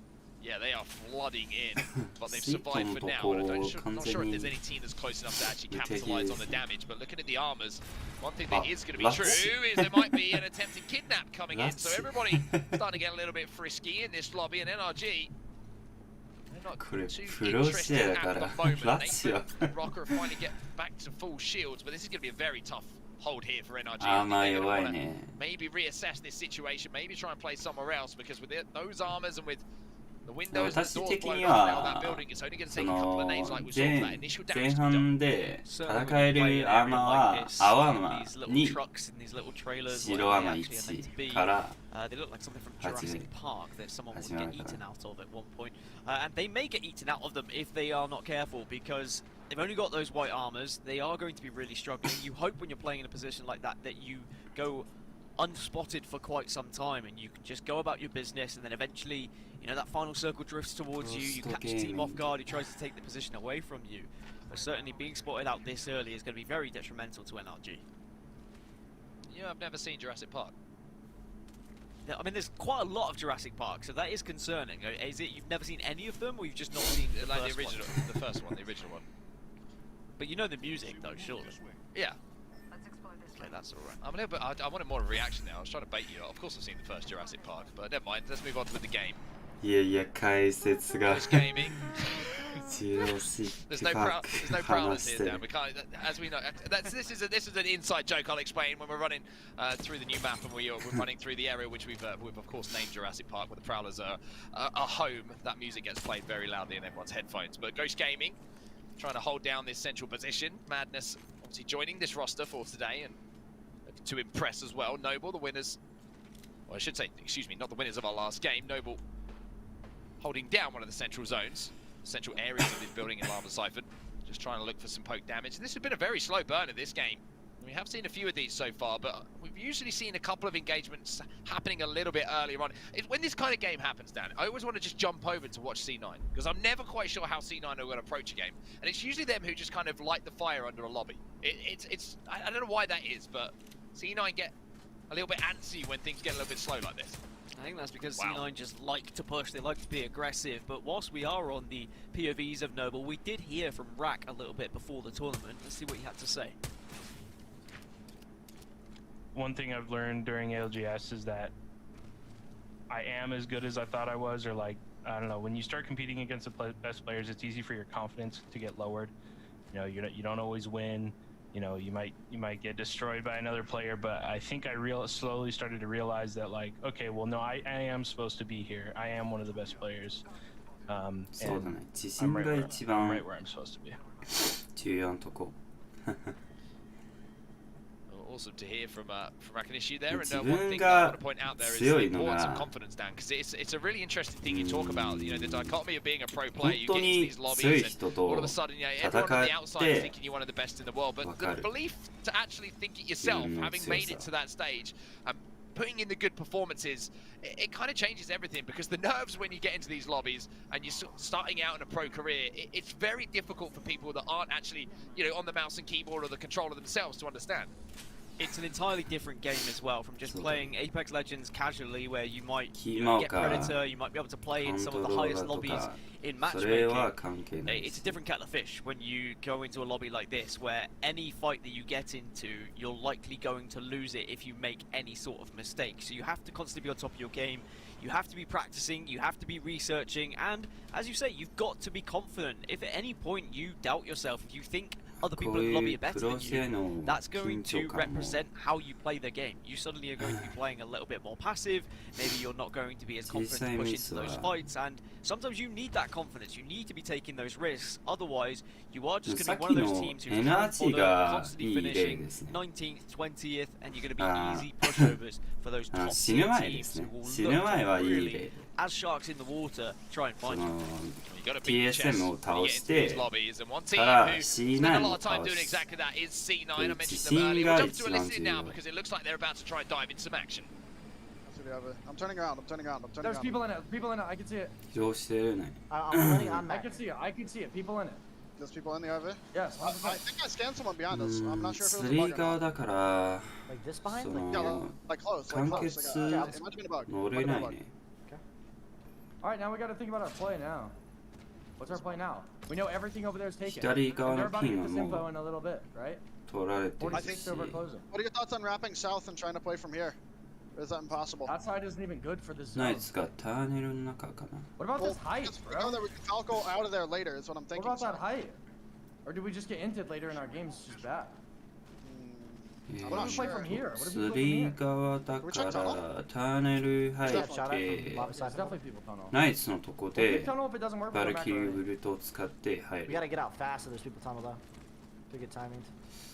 Yeah, they are flooding in, but they've survived for now. And I'm not sure if there's any team that's close enough to actually capitalise on the damage, but looking at the armors, one thing that is going to be true is there might be an attempted kidnap coming in, so everybody starting to get a little bit frisky in this lobby, and NRG, they're not too interested at the moment. Nathan and Rocker finally get back to full shields, but this is going to be a very tough hold here for NRG. I think they're going to want to maybe reassess this situation, maybe try and play somewhere else, because with those armors and with the windows and the doors blown off now, that building is only going to take a couple of names like we saw for that initial damage to be done. 戦えるアーマーは青アーマー2、白アーマー1からthey look like something from Jurassic Park that someone would get eaten out of at one point. And they may get eaten out of them if they are not careful, because they've only got those white armors. They are going to be really struggling. You hope when you're playing in a position like that that you go unspotted for quite some time and you can just go about your business, and then eventually, you know, that final circle drifts towards you, you catch a team off guard who tries to take the position away from you. But certainly being spotted out this early is going to be very detrimental to NRG. You know, I've never seen Jurassic Park. I mean, there's quite a lot of Jurassic Park, so that is concerning. Is it you've never seen any of them, or you've just not seen the first original, one? The first one, the original one. But you know the music, though, surely. Yeah. Okay, that's all right. I'm a little bit. I wanted more of a reaction now. I was trying to bait you. Of course, I've seen the first Jurassic Park, but never mind. Let's move on with the game. いやいや解説が gaming. ジュラシッ There's ク no パーク there's no prowlers here, Dan. We can't. As we know, this is an inside joke. I'll explain when we're running through the new map and we're running through the area which we've of course named Jurassic Park, where the prowlers are home. That music gets played very loudly in everyone's headphones. But Ghost Gaming trying to hold down this central position. Madness obviously joining this roster for today and looking to impress as well. Noble, the winners, well, I should say, excuse me, not the winners of our last game. Noble holding down one of the central zones, central areas of this building in Lava Siphon. Just trying to look for some poke damage. This has been a very slow burn of this game. We have seen a few of these so far, but we've usually seen a couple of engagements happening a little bit earlier on. When this kind of game happens, Dan, I always want to just jump over to watch C9, because I'm never quite sure how C9 are going to approach a game. And it's usually them who just kind of light the fire under a lobby. I don't know why that is, but C9 get a little bit antsy when things get a little bit slow like this. I think that's because C9 just like to push, they like to be aggressive, but whilst we are on the POVs of Noble, we did hear from Rack a little bit before the tournament. Let's see what he had to say. One thing I've learned during LGS is that I am as good as I thought I was, or like, I don't know, when you start competing against the best players, it's easy for your confidence to get lowered. You know, you don't always win. You know, you might get destroyed by another player, but I think I slowly started to realize that, like, okay, well, no, I am supposed to be here. I am one of the best players. And I'm right where I'm supposed to be. 重要なとこ。 Awesome to hear from Rakanishi there, and one thing that I want to point out there is the importance of confidence, Dan, because it's a really interesting thing you talk about. You know, the dichotomy of being a pro player, you get into these lobbies, and all of a sudden, you know, everyone on the outside is thinking you're one of the best in the world, but the belief to actually think it yourself, having made it to that stage, putting in the good performances, it kind of changes everything, because the nerves when you get into these lobbies and you're starting out in a pro career, it's very difficult for people that aren't actually, you know, on the mouse and keyboard or the controller themselves to understand. It's an entirely different game as well from just playing Apex Legends casually, where you might get Predator, you might be able to play in some of the highest lobbies in matchmaking. It's a different kettle of fish when you go into a lobby like this, where any fight that you get into, you're likely going to lose it if you make any sort of mistake. So you have to constantly be on top of your game, you have to be practicing, you have to be researching, and as you say, you've got to be confident. If at any point you doubt yourself, if you think other people in the lobby are better than you, that's going to represent how you play the game. You suddenly are going to be playing a little bit more passive, maybe you're not going to be as confident to push into those fights, and sometimes you need that confidence, you need to be taking those risks, otherwise you are just going to be one of those teams who's constantly finishing 19th, 20th, and you're going to be easy pushovers for those top tier teams who will look really, as sharks in the water, try and find you. TSM を倒してから C9 を倒す。自信が一番重要。 I'm turning around. There's people in it. I can see it. 移動してるね。I can see it. People in it. There's people in the IV? Yes. I think I scanned someone behind us. I'm not sure if it was a 3 bug or 側 not. だから、 Like this behind? その Like close. 完結 It might have been a bug. 乗れないね。 All right, now we got to think about our play now. What's our play now? We know everything over there is taken. 左側 They're の about ピ to ン get は this も info う in a little bit, right? 取られてる 46 し。 over closing. What are your thoughts on wrapping south and trying to play from here? Or is that impossible? That side isn't even good for this ナ zone. イツがターネルの中かな。 What about Well, this height, we know bro? that we can Falco out of there later is what I'm What thinking. about that height? Or do we just get inted later in our games just bad? What if we play from here? What if we play from 3 here? 側だからターネル入って There's definitely people tunnel. ナイツのとこ We'll で keep tunnel if it doesn't work. バ We'll ル go back キリ already. ブルトを使って入 We る gotta get out fast so there's people tunnel though. To get timing.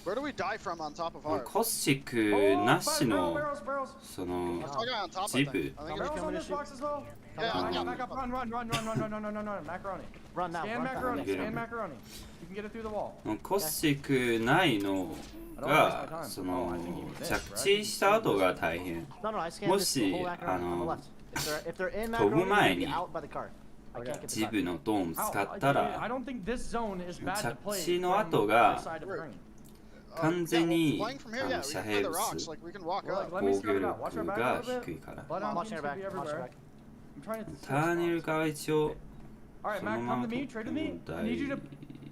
Where do we die from on top of our? コスチックなし Oh, の barrels. その Let's go on top. I ジ think. ブ I think it's Barrels on this box as well. Yeah, Back up, run. Macaroni. Run now. Scan Run macaroni. Get Scan him. macaroni. You can get it through the wall. コスチックないのがその着地した後が大変 No, no, I scanned も this し whole macaroni on the left. If they're in 飛ぶ macaroni, 前 they'll be に out by the cart. I can't get the ジ cart. ブのドーム使 Ow, った I ら don't think this zone is bad to play 着地の from 後が this side of green. 完全に Playing from here, あ yeah, の we 遮 can play 蔽 the 物 rocks. Like we can walk Well, up. like, let me 防 scout 御 it out. Watch our 力 back が a little 低い bit. から Blood I'm on watching teams your should back. be I'm watching your everywhere. back. I'm trying to. ターネルが一応 All right, その Mac, ま come ま to me. Trade with me.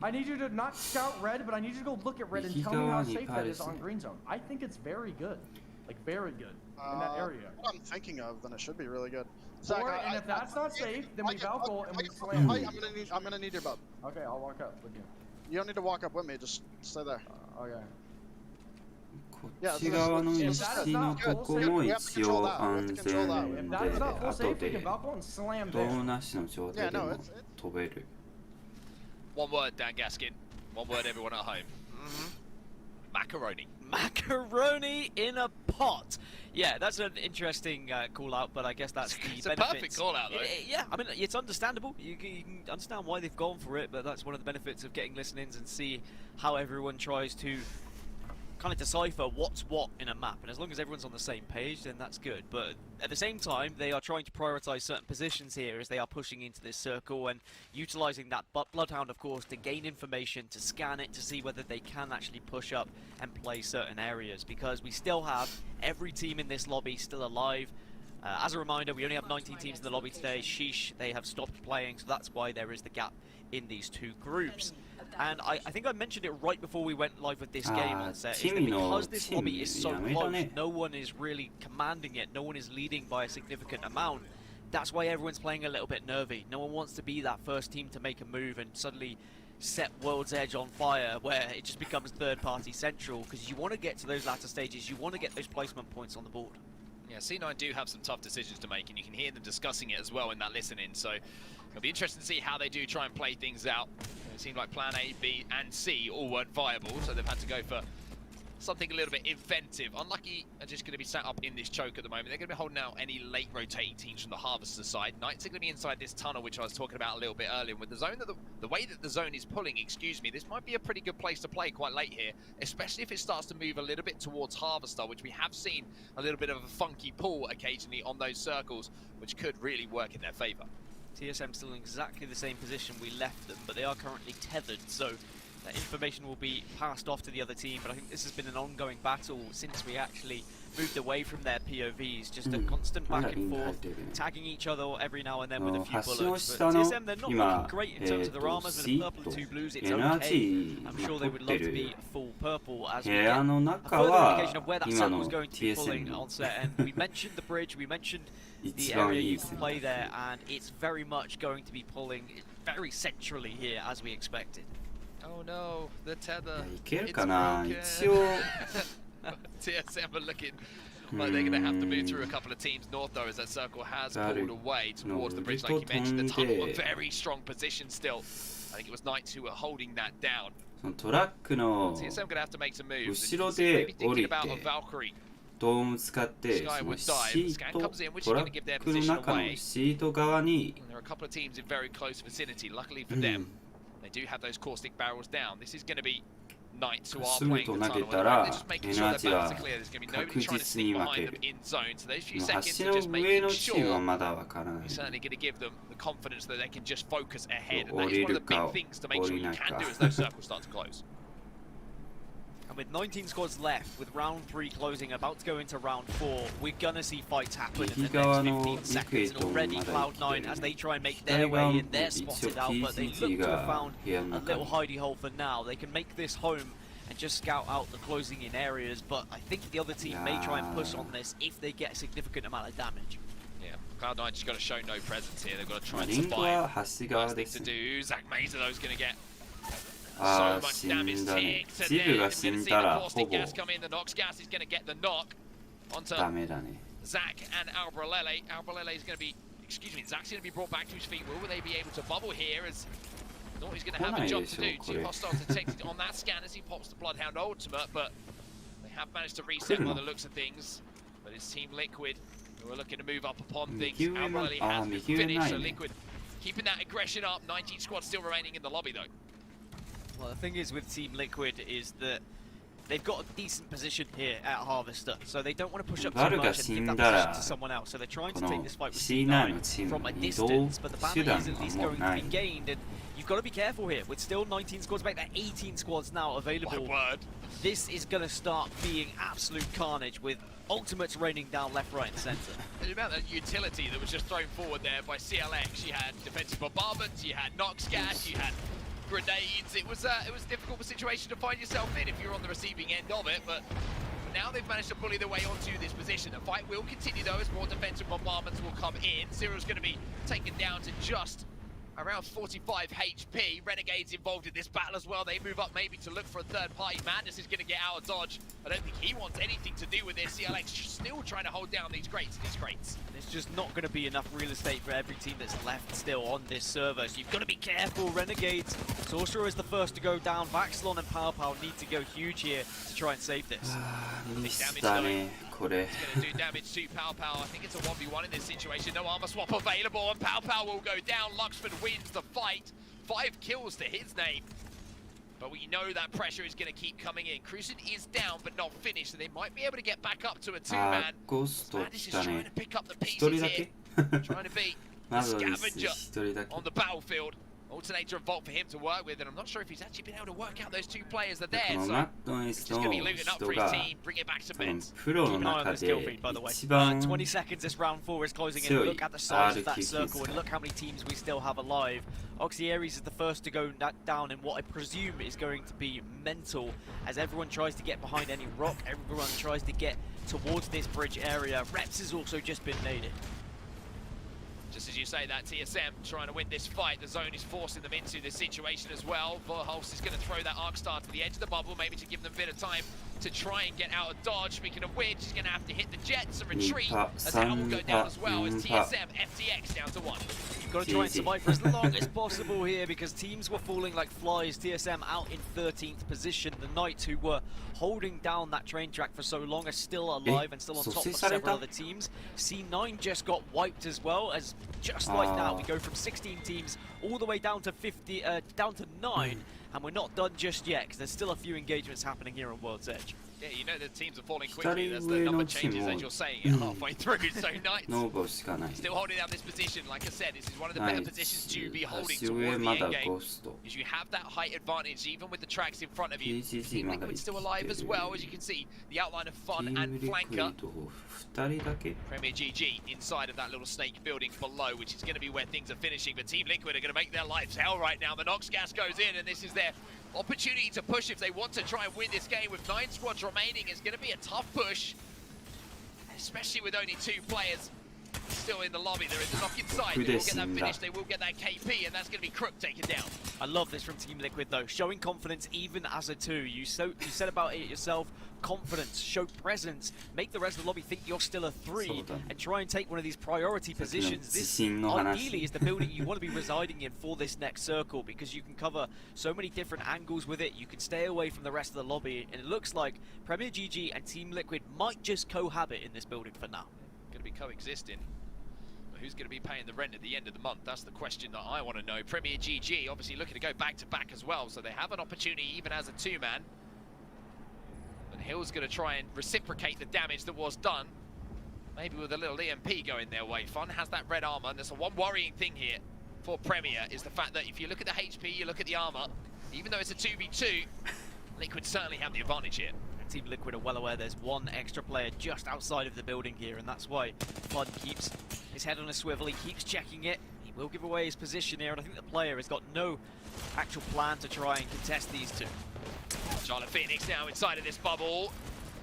I need you to not scout red, but I need you to go look at red and tell me how safe that is on green zone. I think it's very good, like very good in that area. What I'm thinking of, then it should be really good. Zach, Or, and if that's not safe, then we Valco and we I'm slam. gonna need your bub. Okay, I'll walk up with you. You don't need to walk up with me. Just stay there. Okay. こっち側の石のとこも一応安全で If that's not full 後 safe, we で can Valco and slam ド there. ームなしの状態で Yeah, no, も it's- 飛べる One word, Dan Gaskin. One word, everyone at home. Macaroni. Macaroni in a pot. Yeah, that's an interesting call out, but I guess that's the It's benefits. a perfect call out, though. Yeah, I mean, it's understandable. You can understand why they've gone for it, but that's one of the benefits of getting listen-ins and see how everyone tries to kind of decipher what's what in a map. And as long as everyone's on the same page, then that's good. But at the same time, they are trying to prioritize certain positions here as they are pushing into this circle and utilizing that Bloodhound, of course, to gain information, to scan it, to see whether they can actually push up and play certain areas. Because we still have every team in this lobby still alive. As a reminder, we only have 19 teams in the lobby today. Sheesh, they have stopped playing, so that's why there is the gap in these two groups. And I think I mentioned it right before we went live with this game on set, is that because this lobby is so close, no one is really commanding it, no one is leading by a significant amount. That's why everyone's playing a little bit nervy. No one wants to be that first team to make a move and suddenly set World's Edge on fire, where it just becomes third-party central, because you want to get to those latter stages, you want to get those placement points on the board. Yeah, C9 do have some tough decisions to make, and you can hear them discussing it as well in that listen-in, so it'll be interesting to see how they do try and play things out. It seemed like plan A, B, and C all weren't viable, so they've had to go for something a little bit inventive. Unlucky are just going to be sat up in this choke at the moment. They're going to be holding out any late rotating teams from the Harvester side. Knights are going to be inside this tunnel, which I was talking about a little bit earlier. With the zone, the way that the zone is pulling, this might be a pretty good place to play quite late here, especially if it starts to move a little bit towards Harvester, which we have seen a little bit of a funky pull occasionally on those circles, which could really work in their favour. TSM still in exactly the same position we left them, but they are currently tethered, so that information will be passed off to the other team. But I think this has been an ongoing battle since we actually moved away from their POVs, just a constant back and forth, tagging each other every now and then with a few bullets. But TSM, they're not looking great in terms of their armors, with a purple and two blues, it's okay. I'm sure they would love to be full purple as we get a further indication of where that circle is going to be pulling on set. And we mentioned the bridge, we mentioned the area you can play there, and it's very much going to be pulling very centrally here as we expected. Oh no, the tether. TSM are looking like they're going to have to move through a couple of teams north though, as that circle has pulled away towards the bridge like you mentioned. The tunnel, a very strong position still. I think it was Knights who were holding that down. TSM going to have to make some moves. Maybe thinking about a Valkyrie. ドーム使ってそのシート、トラックの中のシート側に There are a couple of teams in very close vicinity. Luckily for them, they do have those caustic barrels down. This is going to be Knights who are playing the tunnel. They're just making sure their backs are clear. There's going to be nobody trying to sneak behind them in zone. So those few seconds are just making sure you're certainly going to give them the confidence that they can just focus ahead. And that is one of the big things to make sure you can do as those circles start to close. And with 19 squads left, with round 3 closing, about to go into round 4, we're gonna see fights happen in the next 15 seconds. And already Cloud9, as they try and make their way in, they're spotted out, but they look to have found a little hidey hole for now. They can make this home and just scout out the closing in areas, but I think the other team may try and push on this if they get a significant amount of damage. Yeah, Cloud9 just got to show no presence here. They've got to try and survive. Last thing to do, Zach Mazer though is going to get so much damage ticked, and then we're going to see the caustic gas come in. The Nox gas is going to get the knock onto Zach and Albrelele. Albrelele is going to be, Zach's going to be brought back to his feet. Will they be able to bubble here as Naughty's going to have a job to do? Two hostiles detected on that scan as he pops the Bloodhound ultimate, but they have managed to reset by the looks of things. But it's Team Liquid who are looking to move up upon things. Albrelele has been finished, so Liquid keeping that aggression up. 19 squads still remaining in the lobby though. Well, the thing is with Team Liquid is that they've got a decent position here at Harvester, so they don't want to push up too much and give that position to someone else. So they're trying to take this fight with C9 from a distance, but the banner is at least going to be gained, and you've got to be careful here. With still 19 squads back, there are 18 squads now available. This is going to start being absolute carnage with ultimates raining down left, right, and centre. The amount of utility that was just thrown forward there by CLX. You had defensive bombardments, you had Nox gas, you had grenades. It was a difficult situation to find yourself in if you're on the receiving end of it, but now they've managed to bully their way onto this position. The fight will continue though as more defensive bombardments will come in. Zero's going to be taken down to just Around 45 HP. Renegades involved in this battle as well. They move up maybe to look for a third party. Madness is going to get out of dodge. I don't think he wants anything to do with this. CLX still trying to hold down these crates. There's just not going to be enough real estate for every team that's left still on this server. So you've got to be careful, Renegades. Sorcerer is the first to go down. Vaxlon and Pow Pow need to go huge here to try and save this. ミスだねこれ。 It's going to do damage to Pow Pow. I think it's a 1v1 in this situation. No armor swap available, and Pow Pow will go down. Luxford wins the fight. 5 kills to his name. But we know that pressure is going to keep coming in. Crucian is down, but not finished, so they might be able to get back up to a 2-man. ゴースト Madness 来 is た trying ね to pick up the 一 pieces 人だ here. け Trying to be ま the だです scavenger 一人だけ on the battlefield. Alternator and Vault for him to work with, and I'm not sure if he's actually been able to work out those 2 players that are こ there. の So マッドエ he's ス just の going to be looting up 人 for his が team, bring it back to 多分 beds. プロの Keep an eye on 中 this kill で feed, by the way. 一番 20 seconds this round 4 is closing in. 強い Look at the size of that RQQ circle and look how many teams we still have alive. Oxyaries is the first to go down in what I presume is going to be mental as everyone tries to get behind any rock, everyone tries to get towards this bridge area. Reps has also just been naded. Just as you say that, TSM trying to win this fight. The zone is forcing them into this situation as well. Verhulst is going to throw that Arc Star to the edge of the bubble, maybe to give them a bit of time to try and get out of dodge. Speaking of which, he's going to have to hit the jets and retreat. As Hal will go down as well as TSM, FTX down to 1. You've got to try and survive for as long as possible here because teams were falling like flies. TSM out in 13th position. The Knights who were holding down that train track for so long are still alive and still on top of several other teams. C9 just got wiped as well as just like that we go from 16 teams all the way down to 9, and we're not done just yet because there's still a few engagements happening here on World's Edge. Yeah, you know the teams are falling quickly. That's the number changes as you're saying it halfway through. So Knights ノーボしかない still holding down this position. Like I said, this is one of the ナ better イ positions ス to be holding 足 towards 上 the まだ end game. ゴースト Is you have that height advantage even with the tracks in front of you. PGG Team まだ Liquid's 生 still き alive て as る well, as you can see. The outline of チ Fun ーム and リクイ Flanker. ド2人だけ Premier GG inside of that little snake building below, which is going to be where things are finishing. But Team Liquid are going to make their lives hell right now. The Nox gas goes in, and this is their opportunity to push if they want to try and win this game. With 9 squads remaining, it's going to be a tough push, especially with only 2 players still in the lobby. There is a knock inside. They will get that finish. They will get that KP, and that's going to be Crook taken down. I love this from Team Liquid though, showing confidence even as a 2. You said about it yourself, confidence, show presence, make the rest of the lobby think you're still a 3, and try and take one of these priority positions. This ideally is the building you want to be residing in for this next circle because you can cover so many different angles with it. You can stay away from the rest of the lobby, and it looks like Premier GG and Team Liquid might just cohabit in this building for now. Going to be coexisting. But who's going to be paying the rent at the end of the month? That's the question that I want to know. Premier GG obviously looking to go back to back as well, so they have an opportunity even as a 2-man. But Hill's going to try and reciprocate the damage that was done. Maybe with a little EMP going their way. Fun has that red armor, and there's a one worrying thing here for Premier is the fact that if you look at the HP, you look at the armor, even though it's a 2v2, Liquid certainly have the advantage here. Team Liquid are well aware there's one extra player just outside of the building here, and that's why Fun keeps his head on a swivel. He keeps checking it. He will give away his position here, and I think the player has got no actual plan to try and contest these 2. Charlotte Phoenix now inside of this bubble.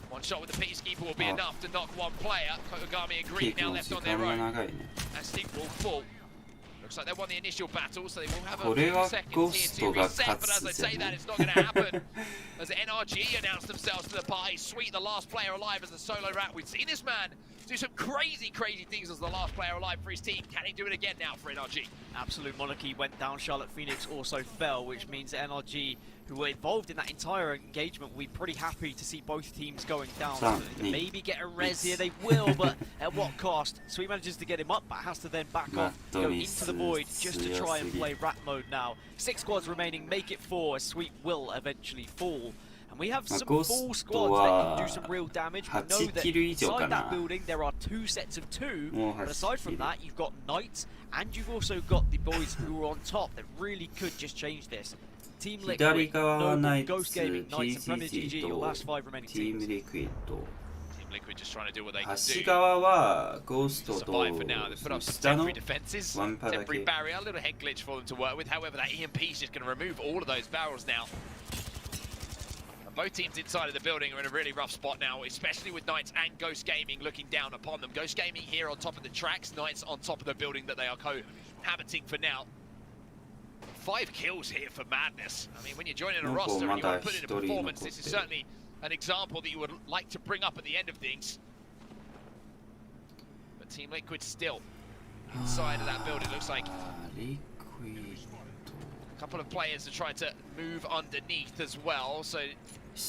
One shot with the Peacekeeper will be enough to knock one player. Kokogami and Green now left on their own. And Stink will fall. Looks like they won the initial battle, so they will have a few seconds here to reset, but as I say that, it's not going to happen. As NRG announced themselves to the party, Sweet, the last player alive as the solo rat. We've seen this man do some crazy things as the last player alive for his team. Can he do it again now for NRG? Absolute Monarchy went down, Charlotte Phoenix also fell, which means that NRG, who were involved in that entire engagement, will be pretty happy to see both teams going down. So they can maybe get a res here, they will, but at what cost? Sweet manages to get him up, but has to then back off, go into the void just to try and play rat mode now. 6 squads remaining, make it 4, as Sweet will eventually fall. And we have some full squads that can do some real damage. We know that inside that building there are 2 sets of 2, but aside from that you've got Knights, and you've also got the boys who are on top that really could just change this. Team Liquid, Noble, Ghost Gaming, Knights and Premier GG, your last 5 remaining teams. Team Liquid just trying to do what they can do. 橋側はゴーストと Survive for now. They've put up some 下の temporary defenses, ワンパだ temporary け barrier, a little head glitch for them to work with. However, that EMP is just going to remove all of those barrels now. And both teams inside of the building are in a really rough spot now, especially with Knights and Ghost Gaming looking down upon them. Ghost Gaming here on top of the tracks, Knights on top of the building that they are cohabiting for now. 5 kills here for Madness. I mean, when you're joining a roster and you want to put in a performance, this is certainly an example that you would like to bring up at the end of things. But Team Liquid still inside of that build. It looks like a couple of players are trying to move underneath as well. So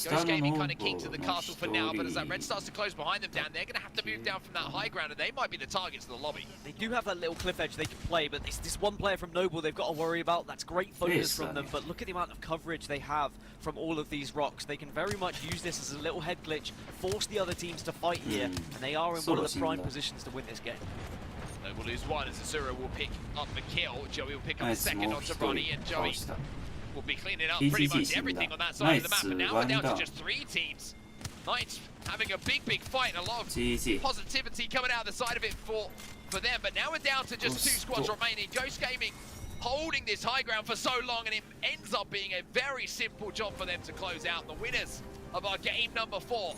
Ghost Gaming kind of keen to the castle for now, but as that red starts to close behind them down, they're going to have to move down from that high ground, and they might be the targets of the lobby. They do have that little cliff edge they can play, but it's this one player from Noble they've got to worry about. That's great focus from them, but look at the amount of coverage they have from all of these rocks. They can very much use this as a little head glitch, force the other teams to fight here, and they are in one of the prime positions to win this game. Noble lose one as Azura will pick up the kill. Joey will pick up the second onto Ronnie, and Joey will be cleaning up pretty much everything on that side of the map. And now we're down to just 3 teams. Knights having a big fight, and a lot of positivity coming out the side of it for them. But now we're down to just 2 squads remaining. Ghost Gaming holding this high ground for so long, and it ends up being a very simple job for them to close out. The winners of our game number 4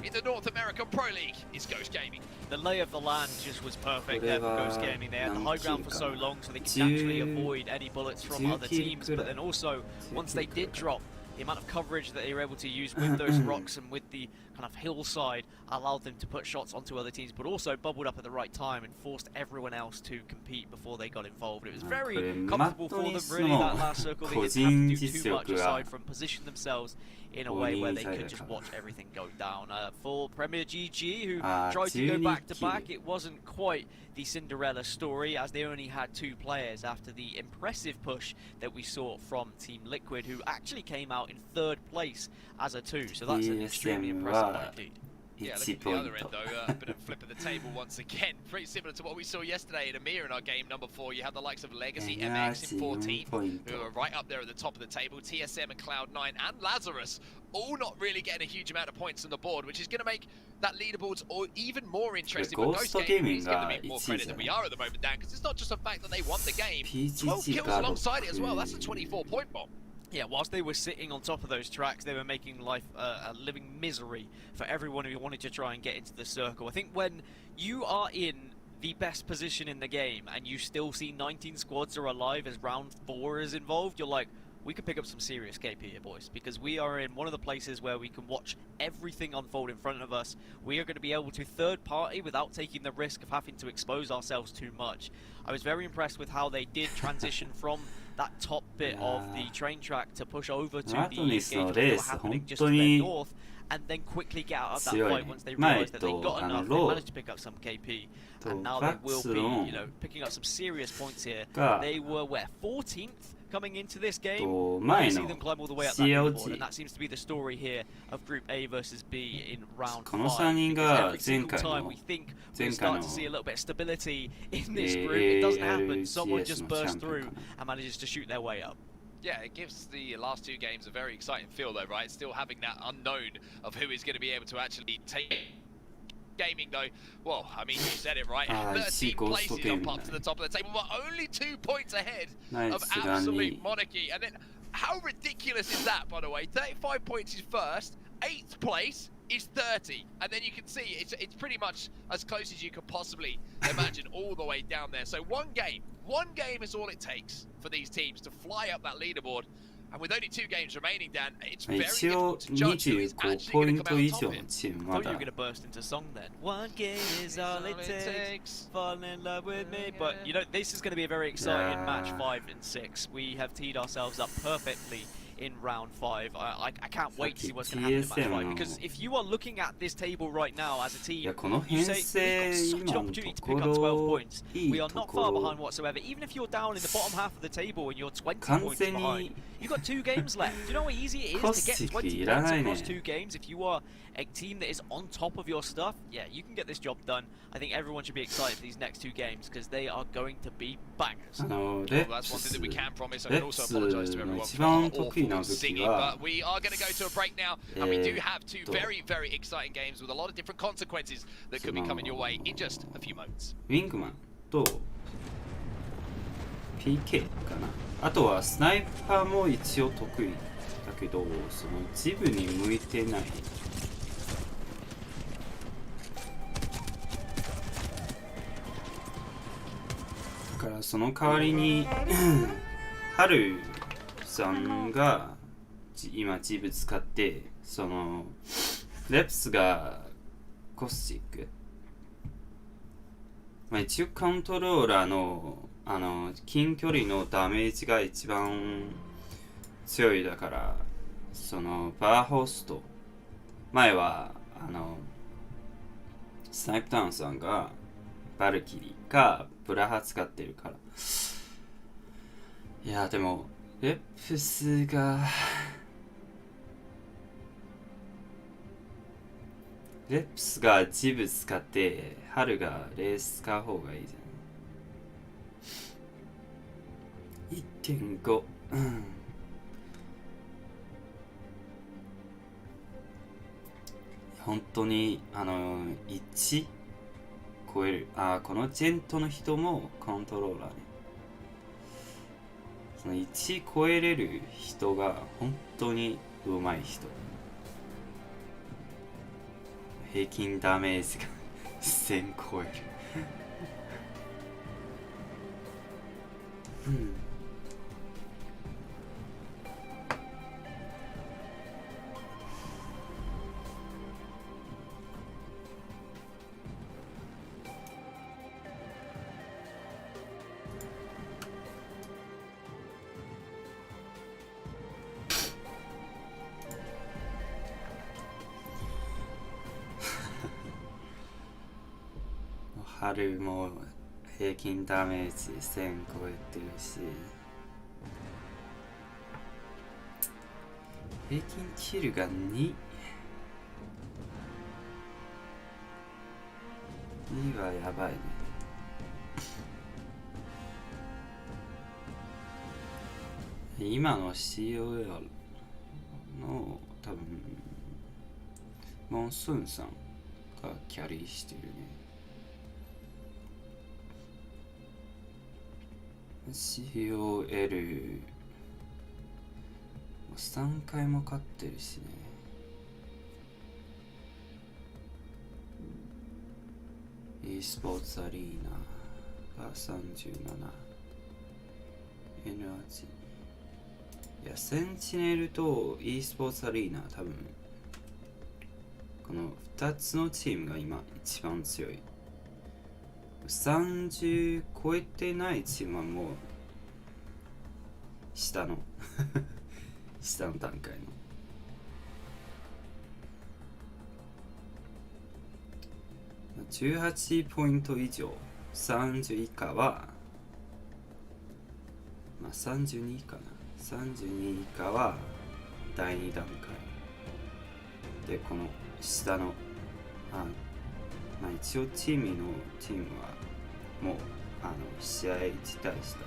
in the North American Pro League is Ghost Gaming. The lay of the land just was perfect there for Ghost Gaming. They had the high ground for so long, so they could naturally avoid any bullets from other teams. But then also, once they did drop, the amount of coverage that they were able to use with those rocks and with the kind of hillside allowed them to put shots onto other teams, but also bubbled up at the right time and forced everyone else to compete before they got involved. It was very comfortable for them, really, that last circle. They didn't have to do too much aside from position themselves in a way where they could just watch everything go down. For Premier GG, who tried to go back-to-back, it wasn't quite the Cinderella story, as they only had 2 players after the impressive push that we saw from Team Liquid, who actually came out in 3rd place as a 2, so that's an extremely impressive one indeed. Yeah, look at the other end though, a bit of flip of the table once again. Pretty similar to what we saw yesterday in EMEA in our game number 4. You have the likes of Legacy, MX in 14, who are right up there at the top of the table. TSM and Cloud9 and Lazarus all not really getting a huge amount of points on the board, which is going to make that leaderboards even more interesting. But Ghost Gaming is giving them more credit than we are at the moment, Dan, because it's not just the fact that they won the game. 12 kills alongside it as well. That's a 24-point bomb. Yeah, whilst they were sitting on top of those tracks, they were making life a living misery for everyone who wanted to try and get into the circle. I think when you are in the best position in the game and you still see 19 squads are alive as round 4 is involved, you're like, we could pick up some serious KP here, boys, because we are in one of the places where we can watch everything unfold in front of us. We are going to be able to third party without taking the risk of having to expose ourselves too much. I was very impressed with how they did transition from that top bit of the train track to push over to the engagement that were happening just to the north, and then quickly get out of that fight once they realised that they got enough. They managed to pick up some KP, and now they will be, you know, picking up some serious points here. They were, where, 14th coming into this game? I see them climb all the way up that leaderboard, and that seems to be the story here of Group A versus B in round 5. Every single time we think we'll start to see a little bit of stability in this group, it doesn't happen. Someone just bursts through and manages to shoot their way up. Yeah, it gives the last 2 games a very exciting feel though, right? Still having that unknown of who is going to be able to actually take Gaming though. Well, I mean, you said it right. 13 places up to the top of the table, but only 2 points ahead of Absolute Monarchy. And then, how ridiculous is that, by the way? 35 points is first, 8th place is 30, and then you can see it's pretty much as close as you could possibly imagine all the way down there. So one game is all it takes for these teams to fly up that leaderboard. And with only 2 games remaining, Dan, it's very difficult to judge who is actually going to come out top it. I thought you were going to burst into song then. One game is all it takes. Fall in love with me. But, you know, this is going to be a very exciting match 5 and 6. We have teed ourselves up perfectly in round 5. I can't wait to see what's going to happen in match 5, because if you are looking at this table right now as a team, you say we've got such an opportunity to pick up 12 points. We are not far behind whatsoever. Even if you're down in the bottom half of the table and you're 20 points behind, you've got 2 games left. Do you know how easy it is to get 20 points across 2 games? If you are a team that is on top of your stuff, yeah, you can get this job done. I think everyone should be excited for these next 2 games, because they are going to be bangers. Well, that's one thing that we can promise. I can also apologise to everyone for our awful singing, but we are going to go to a break now, and we do have 2 very, very exciting games with a lot of different consequences that could be coming your way in just a few moments. Wingman と PK かな。あとはスナイパーも一応得意だけど、そのジブに向いてない。だからその代わりにハルさんが今ジブ使ってそのレプスがコスチック、まあ、一応コントローラーの近距離のダメージが一番強いだから、そのバーホスト前はスナイプタウンさんがバルキリーかブラハ使ってるから、いやでもレプスがジブ使ってハルがレース使う方がいいじゃん。 1.5 本当に1超える。このジェントの人もコントローラーね。その1超えれる人が本当に上手い人。平均ダメージが1000超える春も平均ダメージ1000超えてるし、平均キルが2はやばいね。今の COL の多分モンスーンさんがキャリーしてるね。COL 3回も勝ってるしね。e スポーツアリーナが37、N8。いや、センチネルと e スポーツアリーナ多分この2つのチームが今一番強い。30超えてないチームはもう下の下の段階の18ポイント以上30以下はまあ32以下な32以下は第2段階で、この下のまあ一応チームはもう試合自体した。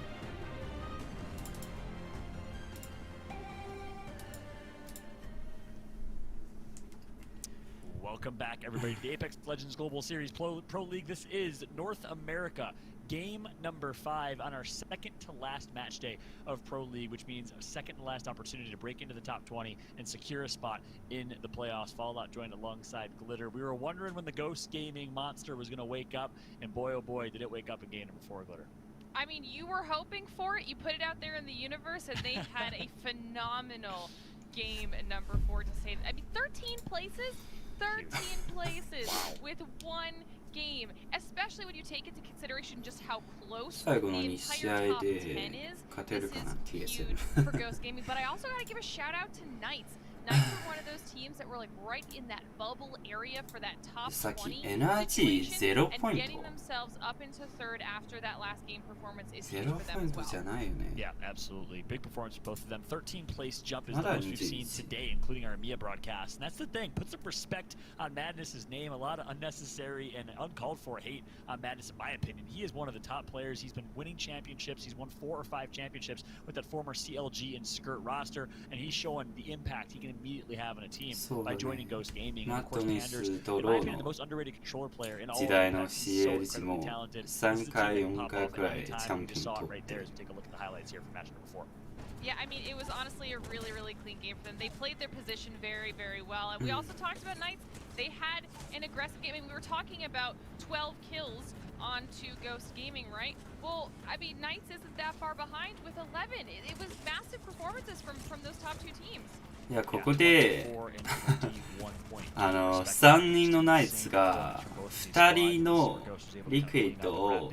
Welcome back, everybody, to the Apex Legends Global Series Pro League. This is North America, game number 5 on our second to last match day of Pro League, which means a second to last opportunity to break into the top 20 and secure a spot in the playoffs. Fallout joined alongside Glitter. We were wondering when the Ghost Gaming monster was going to wake up, and boy, oh boy, did it wake up in game number 4, Glitter. I mean, you were hoping for it. You put it out there in the universe, and they had a phenomenal game number 4 to say. I mean, 13 places? 13 places with one game, especially when you take into consideration just how close the entire top 10 is. This is huge for Ghost Gaming, but I also got to give a shout out to Knights. Knights were one of those teams that were like right in that bubble area for that top 20 situation, and getting themselves up into 3rd after that last game performance is huge for them as well. Yeah, absolutely. Big performance for both of them. 13th place jump is the most we've seen today, including our EMEA broadcast. And that's the thing. Put some respect on Madness's name. A lot of unnecessary and uncalled for hate on Madness, in my opinion. He is one of the top players. He's been winning championships. He's won 4 or 5 championships with that former CLG and Skirt roster, and he's showing the impact he can immediately have on a team by joining Ghost Gaming. And of course, Anders, in my opinion, the most underrated controller player in all of the so incredibly talented. 3回4回くらいチャンピオン取って。 Take a look at the highlights here from match number 4. Yeah, I mean, it was honestly a really, really clean game for them. They played their position very, very well. And we also talked about Knights. They had an aggressive game. I mean, we were talking about 12 kills onto Ghost Gaming, right? Well, I mean, Knights isn't that far behind with 11. It was massive performances from those top two teams. いやここで3人のナイツが2人のリクイッドを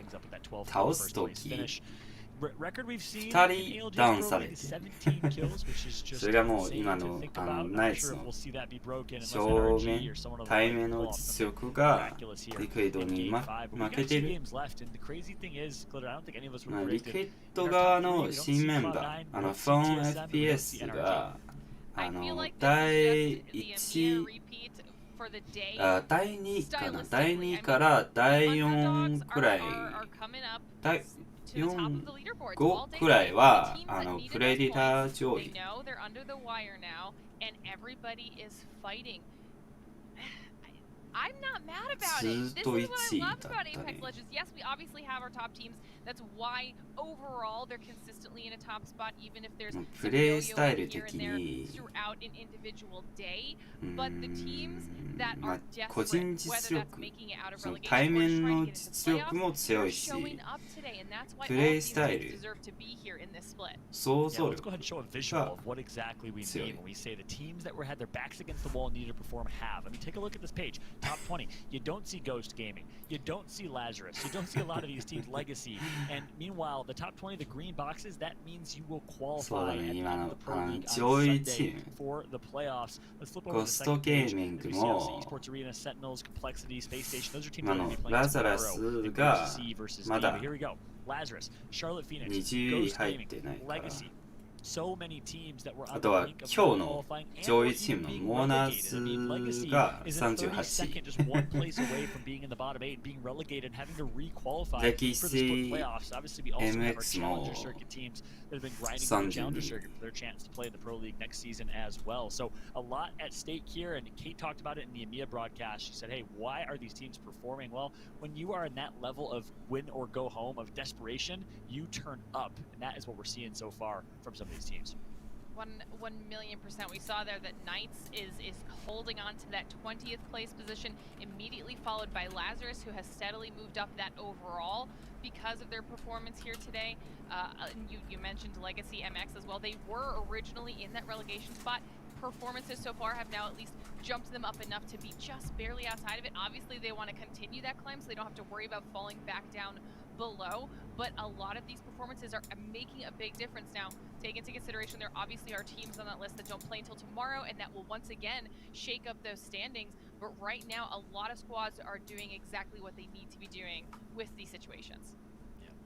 倒すとき2人ダウンされてそれがもう今のナイツの正面対面の実力がリクイッドに負けてる、リクイッド側の新メンバーフォン FPS が第1第2かな第2から第4くらい第4、5くらいはプレデター上位I'm not mad about it. This is what I loved about Apex Legends. Yes, we obviously have our top teams. That's why overall they're consistently in a top spot, even if there's some yo-yo here and there throughout an individual day. But the teams that are desperate, whether that's making it out of relegation or trying to get into the playoffs, they're showing up today, and that's why all these teams deserve to be here in this split. Let's go ahead and show a visual of what exactly we mean when we say the teams that had their backs against the wall and needed to perform have. I mean, take a look at this page. Top 20. You don't see Ghost Gaming. You don't see Lazarus. You don't see a lot of these teams Legacy. And meanwhile, the top 20, the green boxes, that means you will qualify at the Pro League on Sunday for the playoffs. Let's flip over to the second page. We see Esports Arena, Sentinels, Complexity, Space Station. Those are teams that are going to be playing tomorrow. C versus D. But here we go. Lazarus, Charlotte Phoenix, Ghost Gaming, Legacy. So many teams that were on the brink of qualifying and or even being relegated. I mean, Legacy is in 32nd, just one place away from being in the bottom 8, being relegated and having to re-qualify for the split playoffs. Obviously, we also have our Challenger Circuit teams that have been grinding for the Challenger Circuit for their chance to play in the Pro League next season as well. So a lot at stake here, and Kate talked about it in the EMEA broadcast. She said, hey, why are these teams performing? Well, when you are in that level of win or go home, of desperation, you turn up, and that is what we're seeing so far from some of these teams. 1,000,000%. We saw there that Knights is holding on to that 20th place position, immediately followed by Lazarus, who has steadily moved up that overall because of their performance here today. You mentioned Legacy MX as well. They were originally in that relegation spot. Performances so far have now at least jumped them up enough to be just barely outside of it. Obviously, they want to continue that climb so they don't have to worry about falling back down below, but a lot of these performances are making a big difference now. Take into consideration there obviously are teams on that list that don't play until tomorrow, and that will once again shake up those standings. But right now, a lot of squads are doing exactly what they need to be doing with these situations.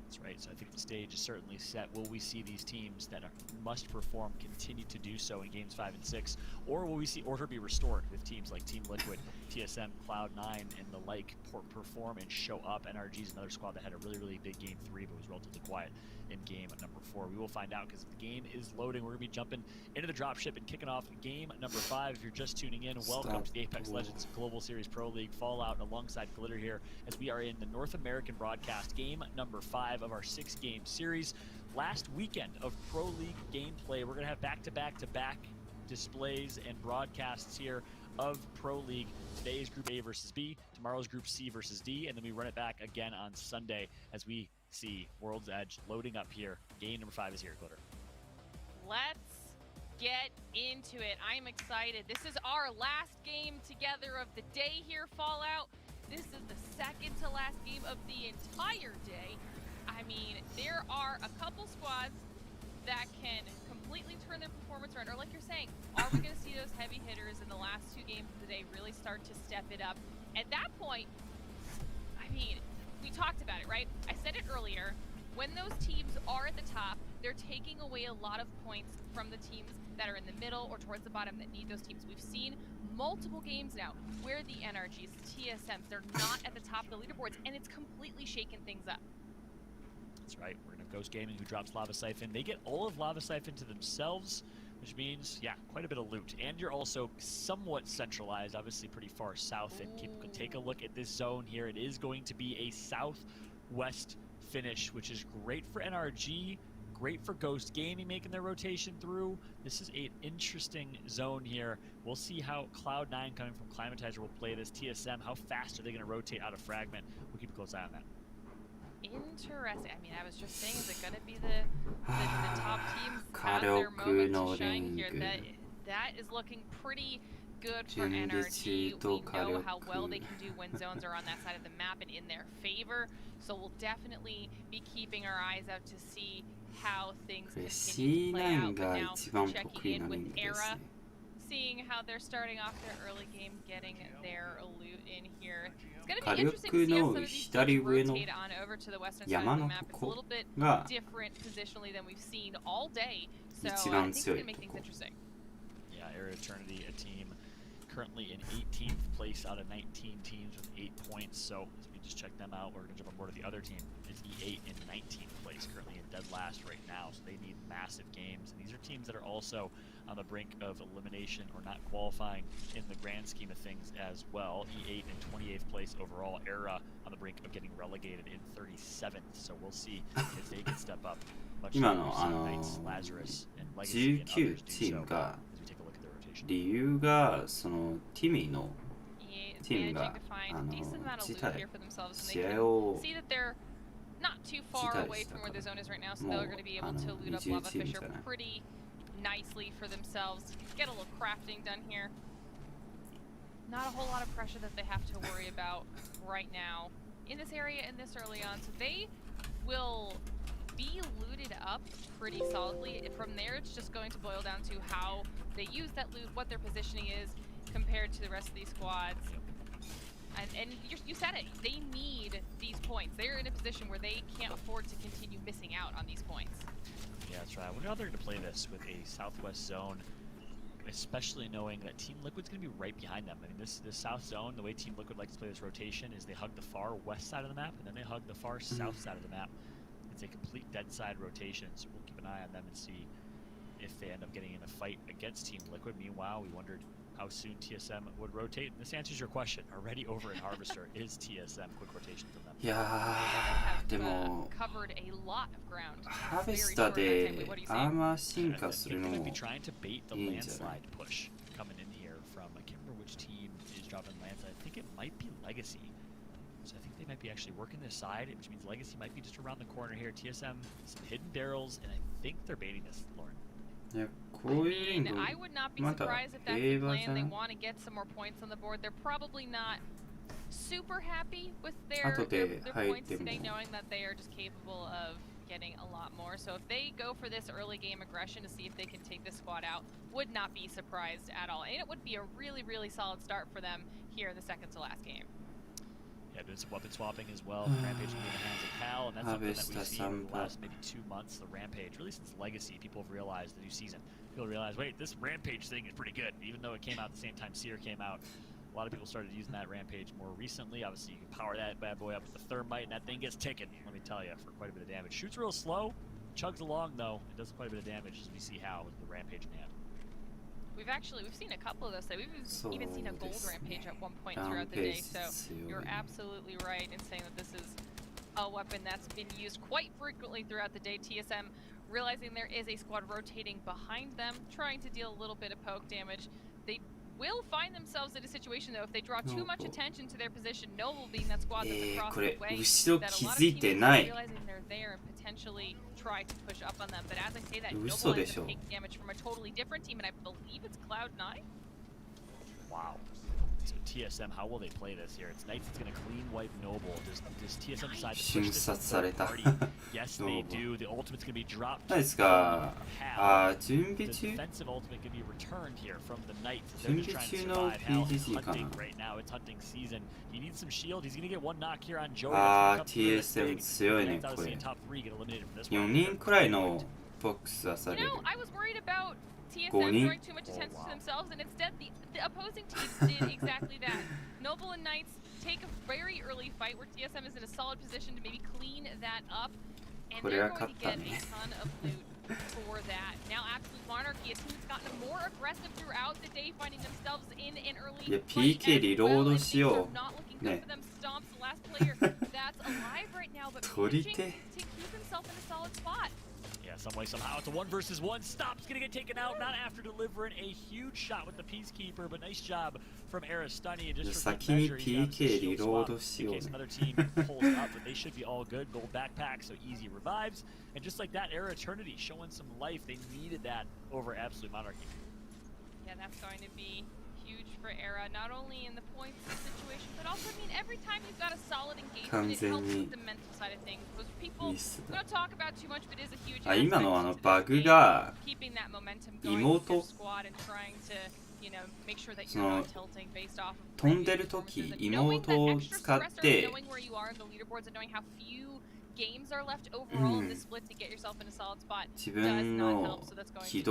That's right. So I think the stage is certainly set. Will we see these teams that must perform continue to do so in games 5 and 6, or will we see order be restored with teams like Team Liquid, TSM, Cloud9, and the like perform and show up? NRG is another squad that had a really big game 3, but was relatively quiet in game number 4. We will find out because the game is loading. We're going to be jumping into the dropship and kicking off game number 5. If you're just tuning in, welcome to the Apex Legends Global Series Pro League Fallout alongside Glitter here as we are in the North American broadcast, game number 5 of our 6-game series. Last weekend of Pro League gameplay, we're going to have back-to-back displays and broadcasts here of Pro League. Today is Group A versus B, tomorrow's Group C versus D, and then we run it back again on Sunday as we see World's Edge loading up here. Game number 5 is here, Glitter. Let's get into it. I'm excited. This is our last game together of the day here, Fallout. This is the second to last game of the entire day. I mean, there are a couple squads that can completely turn their performance around, or like you're saying, are we going to see those heavy hitters in the last 2 games of the day really start to step it up? At that point, I mean, we talked about it, right? I said it earlier, when those teams are at the top, they're taking away a lot of points from the teams that are in the middle or towards the bottom that need those teams. We've seen multiple games now where the NRGs, the TSMs, they're not at the top of the leaderboards, and it's completely shaken things up. That's right. We're going to have Ghost Gaming, who drops Lava Siphon. They get all of Lava Siphon to themselves, which means, yeah, quite a bit of loot. And you're also somewhat centralized, obviously pretty far south. And keep, take a look at this zone here. It is going to be a southwest finish, which is great for NRG, great for Ghost Gaming making their rotation through. This is an interesting zone here. We'll see how Cloud9 coming from Climatizer will play this. TSM, how fast are they going to rotate out of Fragment? We'll keep a close eye on that. Interesting. I mean, I was just saying, is it going to be the top teams have their moment to shine here? That is looking pretty good for NRG. We know how well they can do when zones are on that side of the map and in their favor. So we'll definitely be keeping our eyes out to see how things continue to play out. But now checking in with Era, seeing how they're starting off their early game, getting their loot in here. It's going to be interesting to see how some of these teams rotate on over to the western side of the map. It's a little bit different positionally than we've seen all day. So I think it's going to make things interesting. Yeah, Era Eternity, a team currently in 18th place out of 19 teams with 8 points. So as we just check them out, we're going to jump on board with the other team. It's E8 in 19th place, currently in dead last right now. So they need massive games. And these are teams that are also on the brink of elimination or not qualifying in the grand scheme of things as well. E8 in 28th place overall. Era on the brink of getting relegated in 37th. So we'll see if they can step up. Much like Knights, Lazarus, and Legacy and others do so. 理由がそのティミのチームが自体試合を not too far away from where the zone is right now, so they're going to be able to loot up Lava Fisher pretty nicely for themselves. Get a little crafting done here. Not a whole lot of pressure that they have to worry about right now in this area and this early on, so they will be looted up pretty solidly. From there, it's just going to boil down to how they use that loot, what their positioning is compared to the rest of these squads. And you said it, they need these points. They're in a position where they can't afford to continue missing out on these points. Yeah, that's right. I wonder how they're going to play this with a southwest zone, especially knowing that Team Liquid's going to be right behind them. I mean, this south zone, the way Team Liquid likes to play this rotation is they hug the far west side of the map, and then they hug the far south side of the map. It's a complete dead side rotation, so we'll keep an eye on them and see if they end up getting in a fight against Team Liquid. Meanwhile, we wondered how soon TSM would rotate. And this answers your question. Already over in Harvester is TSM. Quick rotation from them. いやー、でも covered a lot of ground. ハーベスターでアーマー進化するのもいいんじゃない push coming in here from I can't remember which team is dropping landslide. I think it might be Legacy. So I think they might be actually working this side, which means Legacy might be just around the corner here. TSM, some hidden barrels, and I think they're baiting this, Lauren. いや、こういうリング I would not be まだ surprised if that's 映 the 画じゃ plan. They ん want to get some more points on the board. They're probably not super happy with 後 their で入っ points ても today, knowing that they are just capable of getting a lot more. So if they go for this early game aggression to see if they can take this squad out, would not be surprised at all. And it would be a really, really solid start for them here in the second to last game. Yeah, doing some weapon swapping as well. Rampage will be in the hands of Hal, and that's something that we've seen over the last maybe 2 months. The Rampage, really since Legacy, people have realized the new season. People realize, wait, this Rampage thing is pretty good. Even though it came out at the same time Seer came out, a lot of people started using that Rampage more recently. Obviously, you can power that bad boy up with the Thermite, and that thing gets ticking, let me tell you, for quite a bit of damage. Shoots real slow, chugs along, though. It does quite a bit of damage, as we see Hal with the Rampage in hand. We've seen a couple of those. We've even seen a gold rampage at one point throughout the day. So you're absolutely right in saying that this is a weapon that's been used quite frequently throughout the day. TSM realizing there is a squad rotating behind them, trying to deal a little bit of poke damage. They will find themselves in a situation though if they draw too much attention to their position. Noble being that squad that's across the way, that a lot of teams are realizing they're there and potentially try to push up on them. But as I say that, Noble ends up taking damage from a totally different team, and I believe it's Cloud9. Wow. So TSM, how will they play this here? It's Knights that's going to clean wipe Noble. Does TSM decide to push this into the party? Yes, they do. The ultimate's going to be dropped. 何ですか準備 The 中 defensive ultimate can be returned here from the Knights. 準備中の PGG かな Right now, it's hunting season. He needs some shield. He's going to get one knock here on Joey. TSM 強いねこれ4人くらいのボックス出される I was worried about TSM throwing too much attention to themselves, and instead the opposing team did exactly that. Noble and Knights take a very early fight where TSM is in a solid position to maybe clean that up, and they're going to get a ton of loot for that. Now Absolute Monarchy, a team that's gotten more aggressive throughout the day, finding themselves in an earlyいやfight PK リロードしよ not う looking good ね for them. Stomps the last player that's alive right now, but 取り managing 手 to keep himself in a solid spot. Yeah, some way, somehow. It's a 1 versus 1. Stop's gonna get taken out, not after delivering a huge shot with the Peacekeeper, but nice job from Era Stunny. And just for good measure, he's got a shield swap in case another team pulls up, but they should be all good. Gold backpack, so easy revives. And just like that, Era Eternity showing some life. They needed that over Absolute Monarchy. Yeah, that's going to be huge for Era, not only in the points situation, but also, I mean, every time you've got a solid engagement, it helps with the mental side of things. Because people don't talk about too much, but it is a huge aspect 今の to this バグ game, が keeping that momentum going with your squad and trying to, you know, make sure that you're not tilting based off of 飛んでる時妹を使って knowing where you are in the leaderboards and knowing how few games are left overall in the split to get yourself in a solid spot does not help. So that's going to be a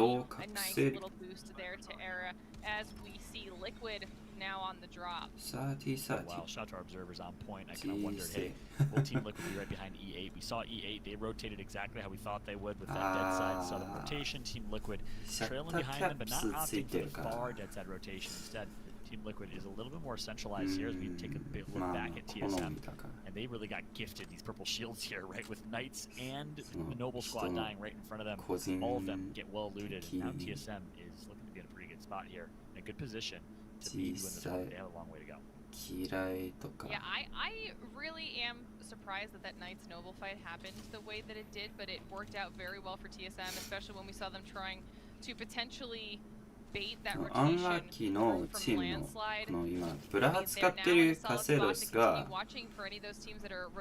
nice little boost there to Era as we see Liquid now on the drop. 30-30 Wow, shout to our observers on point. I kind of wondered, hey, will Team Liquid be right behind E8? We saw E8, they rotated exactly how we thought they would with that dead side southern rotation. Team Liquid trailing behind them, but not opting for the far dead side rotation. Instead, Team Liquid is a little bit more centralized here as we take a bit look back at TSM. And they really got gifted these purple shields here, right? With Knights and the Noble Squad dying right in front of them. All of them get well looted. And now TSM is looking to be in a pretty good spot here. In a good position to maybe win this one. They have a long way to go. Yeah, I really am surprised that that Knights Noble fight happened the way that it did, but it worked out very well for TSM, especially when we saw them trying to potentially bait that rotation from landslide. 今ブラハ使ってるカセロスが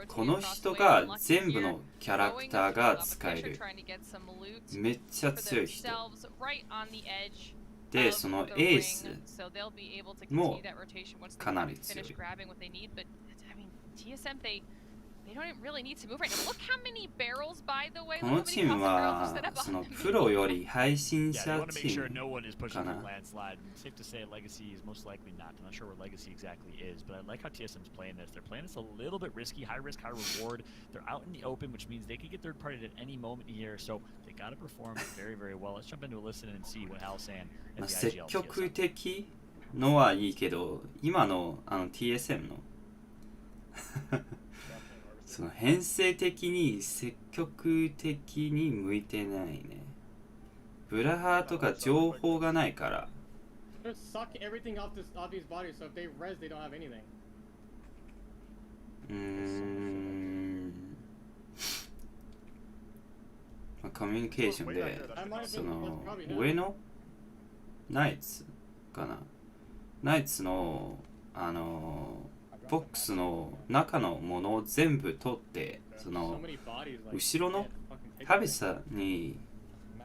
この人が全部のキャラクターが使えるめっちゃ強い人でそのエースもかなり強い They don't really need to move right now. Look how many barrels, by the way. このチームはそのプロより配信者チームかな。Safe to say Legacy is most likely not. I'm not sure where Legacy exactly is, but I like how TSM's playing this. They're playing this a little bit risky, high risk, high reward. They're out in the open, which means they could get third party at any moment here. So they got to perform very, very well. Let's jump into a listen and see what Hal's saying. 積極的のはいいけど、今のTSM のその編成的に積極的に向いてないね。ブラハーとか情報がないから。コミュニケーションでその上のナイツかな。ナイツのボックスの中のものを全部取ってその後ろのハビサに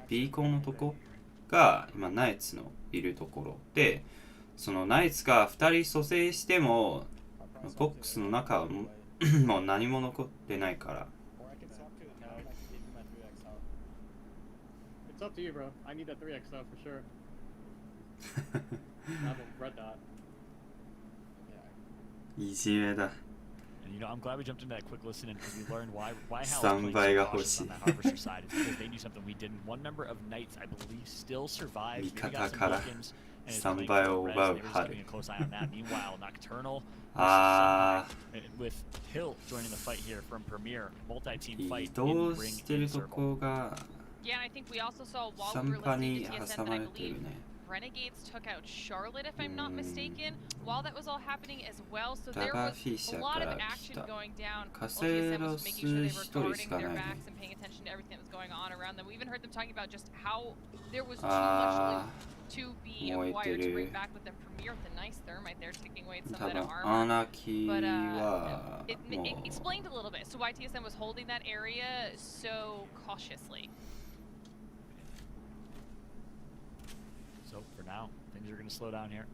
ビーコンのとこが今ナイツのいるところでそのナイツが2人蘇生してもボックスの中はもう何も残ってないから It's up to you, bro. I need that 3x stuff for sure. I haven't read that. いじめだ And you know, I'm glad we jumped into that quick listening because we learned why Hal was playing so cautious on that Harvester side. It's because they knew something we didn't. One number of Knights, I believe, still survived. Maybe got some tokens and is playing for res. They were just keeping a close eye on that. Meanwhile, Nocturnal with Hill joining the fight here from Premier. Multi-team fight in Ring in Circle. Yeah, and I think we also saw while we were listening to TSM that I believe Renegades took out Charlotte, if I'm not mistaken, while that was all happening as well. So there was a lot of action going down. While TSM was making sure they were guarding their backs and paying attention to everything that was going on around them. We even heard them talking about just how there was too much loot to be acquired to bring back with them. Premier with a nice thermite there, taking away some of that armor. But it explained a little bit. So why TSM was holding that area so cautiously. So for now, things are going to slow down here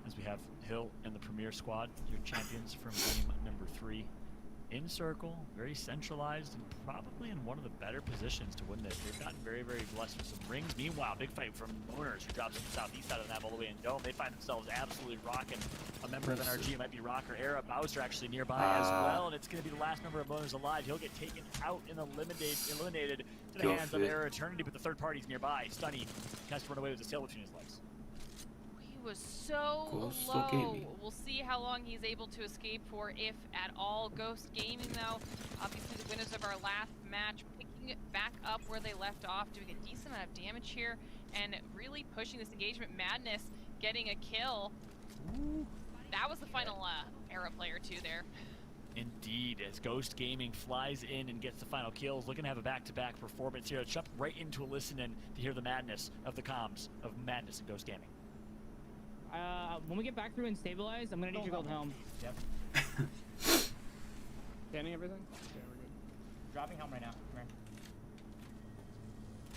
as we have Hill and the Premier squad, your champions from game number 3 in circle, very centralized and probably in one of the better positions to win this. They've gotten very, very blessed with some rings. Meanwhile, big fight from Loners who drops from the southeast side of the map all the way in Dome. They find themselves absolutely rocking. A member of NRG, it might be Rocker Era. Bowser actually nearby as well, and it's going to be the last member of Loners alive. He'll get taken out and eliminated to the hands of Era Eternity, but the third party's nearby. Stunny has to run away with his tail between his legs. He was so low. We'll see how long he's able to escape for, if at all. Ghost Gaming, though, obviously the winners of our last match, picking picking back up where they left off, doing a decent amount of damage here, and really pushing this engagement. Madness getting a kill. That was the final era player too there. Indeed, as Ghost Gaming flies in and gets the final kills, looking to have a back-to-back performance here. Let's jump right into a listen in to hear the madness of the comms of Madness and Ghost Gaming. When we get back through and stabilize, I'm gonna need your gold helm. Yep. Scanning everything? Okay, we're good. Dropping helm right now.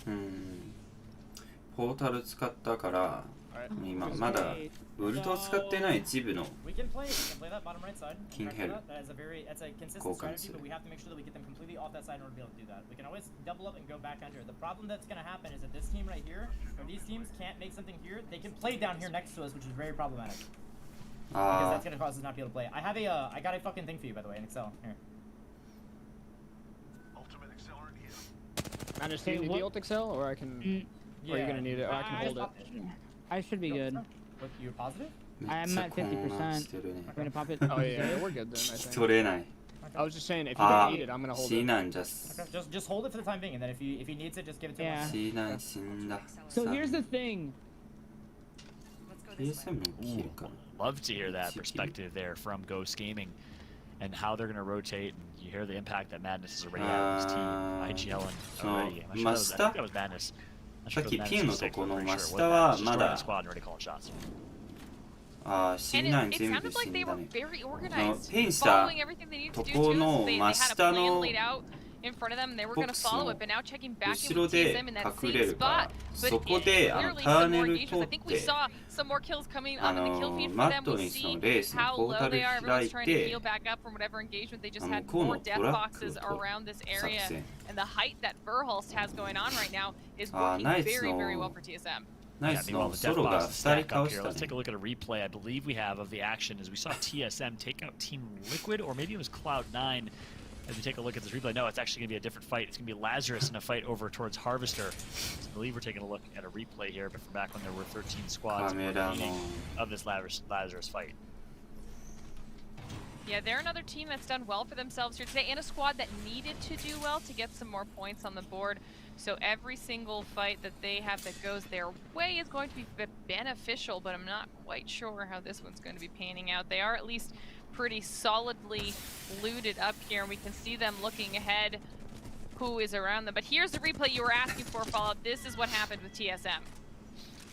Come here. ポータル使ったから今まだウルトを使ってない一部の We can play that bottom right side. King Hill That's a consistent strategy, but we have to make sure that we get them completely off that side in order to be able to do that. We can always double up and go back under. The problem that's going to happen is that this team right here, or these teams can't make something here, they can play down here next to us, which is very problematic. Because that's going to cause us not to be able to play. I got a fucking thing for you, by the way, in Excel. Here. Ultimate accelerant here. I just need the ult Excel, or I can. Or you're gonna need it, or I can hold it. I should be good. What, you're positive? I'm at 50%. I'm gonna pop it. Oh yeah, we're good then. I 聞き think. 取れない I was just saying, if you don't need it, I'm gonna hold it. C9 just Okay, just hold it for the time being, and then if he needs it, just give it to Yeah. him. C9 死んだ So here's the thing. PSM も切るか Love to hear that perspective there from Ghost Gaming and how they're going to rotate. And you hear the impact that Madness has already had with his team. IGL and already. I'm not sure that was Madness. さっきピンのとこの真下はまだ And it C9 全部 sounded 死 like ん they だ were ね very organized, ペンした following everything they needed と to do こ too. の So they 真 had a 下 plan の laid out in front of them, and they were going to ボックス follow の it. But now checking back in 後ろ with で TSM in that 隠 same れるか spot. ら But そこで clearly ター some ネ more ル engagements. 通 I っ think we て saw some more kills coming up in the kill feed マ for ッ them. ト We ニス see のレースの how ポータ low ル they are. 開 Everyone's い trying to て heal back up from whatever engagement they just 向 had. こう More の death トラッ boxes クを around this 作 area, 戦 and the height that Verhulst has going on right now is あ working ナイツ very, very well の for TSM. ナイ Yeah, ツ meanwhile, の the ソ death ロが boxes 2 stack 人倒 up し here. た Let's ね take a look at a replay I believe we have of the action as we saw TSM take out Team Liquid, or maybe it was Cloud9. As we take a look at this replay, no, it's actually going to be a different fight. It's going to be Lazarus in a fight over towards Harvester. So I believe we're taking a look at a replay here, but from back when there were 13 squads カメラの of this Lazarus fight. Yeah, they're another team that's done well for themselves here today, and a squad that needed to do well to get some more points on the board. So every single fight that they have that goes their way is going to be beneficial, but I'm not quite sure how this one's going to be panning out. They are at least pretty solidly looted up here, and we can see them looking ahead who is around them. But here's the replay you were asking for, Fallout. This is what happened with TSM.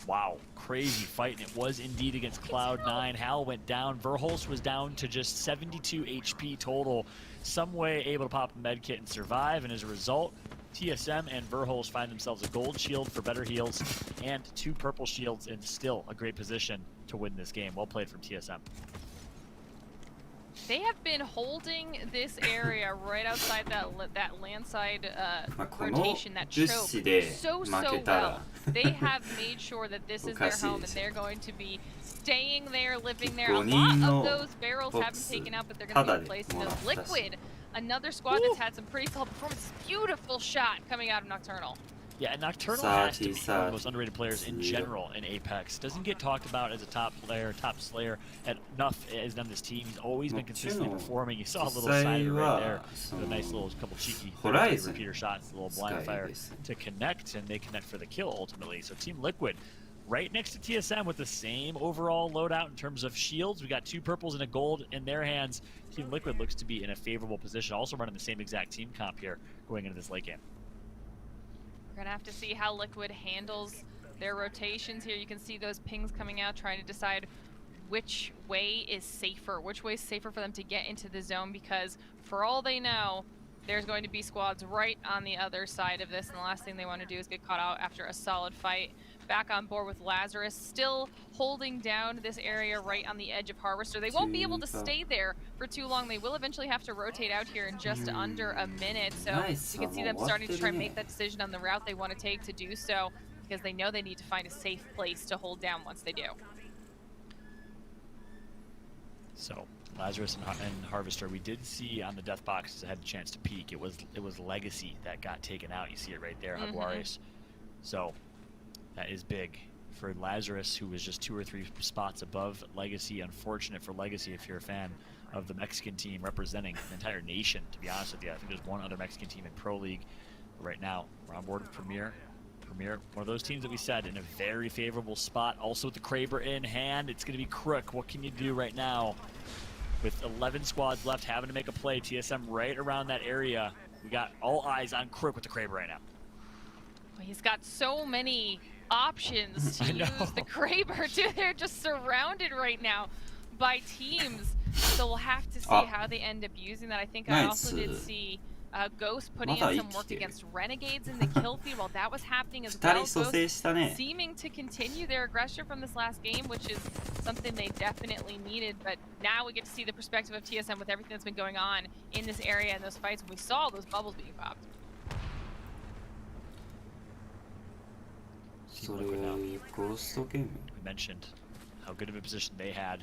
Wow, crazy fight, and it was indeed against Cloud9. Hal went down. Verhulst was down to just 72 HP total. Some way able to pop a med kit and survive, and as a result, TSM and Verhulst find themselves a gold shield for better heals and 2 purple shields in still a great position to win this game. Well played from TSM. They have been holding this area right outside that landside rotation, that choke, so well. They have made sure that this is their home, and they're going to be staying there, living there. A lot of those barrels have been taken out, but they're going to be replacing those. Liquid, another squad that's had some pretty solid performances. Beautiful shot coming out of Nocturnal. Yeah, and Nocturnal has to be one of the most underrated players in general in Apex. Doesn't get talked about as a top player, top slayer enough as on this team. He's always been consistently performing. You saw a little side right there with a nice little couple cheeky repeater shots, a little blind fire to connect, and they connect for the kill ultimately. So Team Liquid right next to TSM with the same overall loadout in terms of shields. We got 2 purples and a gold in their hands. Team Liquid looks to be in a favorable position, also running the same exact team comp here going into this late game. We're gonna have to see how Liquid handles their rotations here. You can see those pings coming out, trying to decide which way is safer, for them to get into the zone, because for all they know, there's going to be squads right on the other side of this, and the last thing they want to do is get caught out after a solid fight. Back on board with Lazarus, still holding down this area right on the edge of Harvester. They won't be able to stay there for too long. They will eventually have to rotate out here in just under a minute. So you can see them starting to try and make that decision on the route they want to take to do so, because they know they need to find a safe place to hold down once they do. So Lazarus and Harvester, we did see on the death boxes that had a chance to peek. It was Legacy that got taken out. You see it right there, Jaguares. So that is big for Lazarus, who was just 2 or 3 spots above Legacy. Unfortunate for Legacy if you're a fan of the Mexican team representing the entire nation, to be honest with you. I think there's one other Mexican team in Pro League Right now, we're on board with Premier. Premier, one of those teams that we said in a very favorable spot. Also with the Kraber in hand, it's going to be Crook. What can you do right now? With 11 squads left, having to make a play. TSM right around that area. We got all eyes on Crook with the Kraber right now. Well, he's got so many options to use the Kraber too. They're just surrounded right now by teams. So we'll have to see how they end up using that. I think I also did see Ghost putting in some work against Renegades in the kill feed while that was happening as well. Ghost seeming to continue their aggression from this last game, which is something they definitely needed. But now we get to see the perspective of TSM with everything that's been going on in this area and those fights when we saw those bubbles being popped. We mentioned how good of a position they had.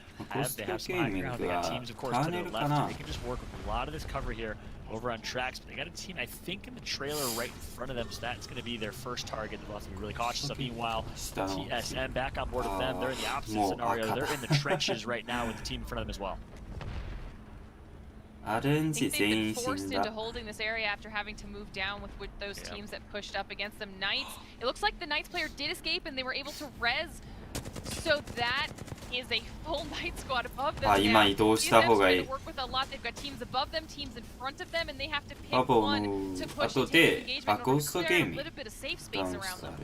They have some high ground. They got teams, of course, to their left. They can just work with a lot of this cover here over on tracks. But they got a team, I think, in the trailer right in front of them. So that's going to be their first target. They'll have to be really cautious of. Meanwhile, TSM back on board with them. They're in the opposite scenario. They're in the trenches right now with the team in front of them as well. I think they've been forced into holding this area after having to move down with those teams that pushed up against them. Knights, it looks like the Knights player did escape and they were able to res. So that is a full Knight squad above them. TSM's work with a lot. They've got teams above them, teams in front of them, and they have to pick one to push and take engagement in order to clear a little bit of safe space around them.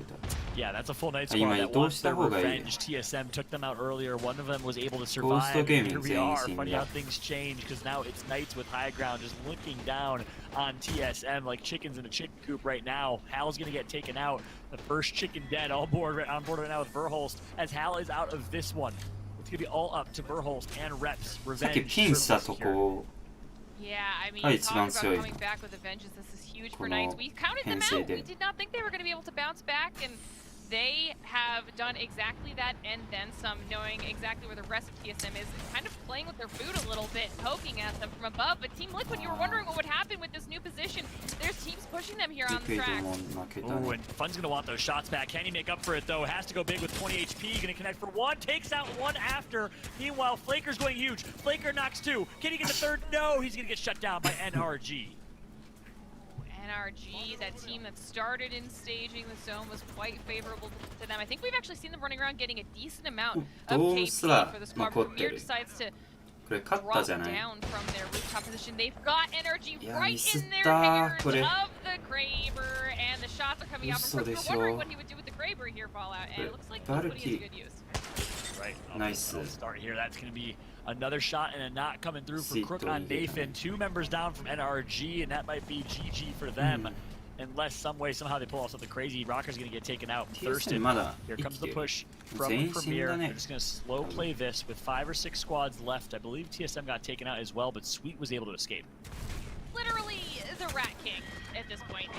Yeah, that's a full Knight squad that wants their revenge. TSM took them out earlier. One of them was able to survive. And here we are, funny how things change, because now it's Knights with high ground just looking down on TSM like chickens in a chicken coop right now. Hal's going to get taken out. The first chicken dead on board right now with Verholst, as Hal is out of this one. It's going to be all up to Verholst and Reps. Revenge. Yeah, I mean, talking about coming back with a vengeance, this is huge for Knights. We counted them out. We did not think they were going to be able to bounce back, and they have done exactly that and then some, knowing exactly where the rest of TSM is, kind of playing with their food a little bit, poking at them from above. But Team Liquid, you were wondering what would happen with this new position. There's teams pushing them here on the track. Oh, and Fun's going to want those shots back. Can he make up for it, though? Has to go big with 20 HP. Going to connect for one. Takes out one after. Meanwhile, Flaker's going huge. Flaker knocks two. Can he get the third? No, he's going to get shut down by NRG. NRG, that team that started in staging the zone, was quite favorable to them. I think we've actually seen them running around getting a decent amount of KP for the squad. Premier decides to drop down from their rooftop position. They've got energy right in their hairs of the Kraber, and the shots are coming out from Crook. We're wondering what he would do with the Kraber here, Fallout, and it looks like he's putting it to good use. Right. Nice. Start here. That's going to be another shot and a knot coming through for Crook on Nathan. Two members down from NRG, and that might be GG for them. Unless somehow they pull off something crazy. Rocker's going to get taken out. Thurston. Here comes the push from Premier. They're just going to slow play this with 5 or 6 squads left. I believe TSM got taken out as well, but Sweet was able to escape. Literally the Rat King at this point.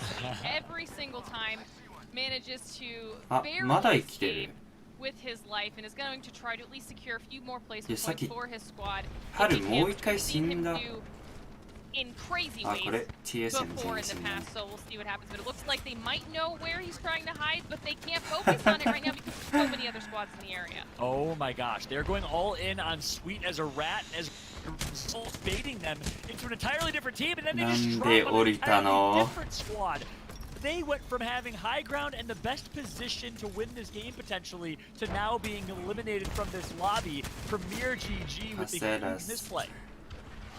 Every single time manages to barely escape with his life, and is going to try to at least secure a few more placement points for his squad. Seen him do in crazy ways before in the past, so we'll see what happens. But it looks like they might know where he's trying to hide, but they can't focus on it right now because there's so many other squads in the area. Oh my gosh, they're going all in on Sweet as a rat, as baiting them into an entirely different team, and then they just drop on an entirely different squad. They went from having high ground and the best position to win this game potentially to now being eliminated from this lobby. Premier GG with the huge misplay.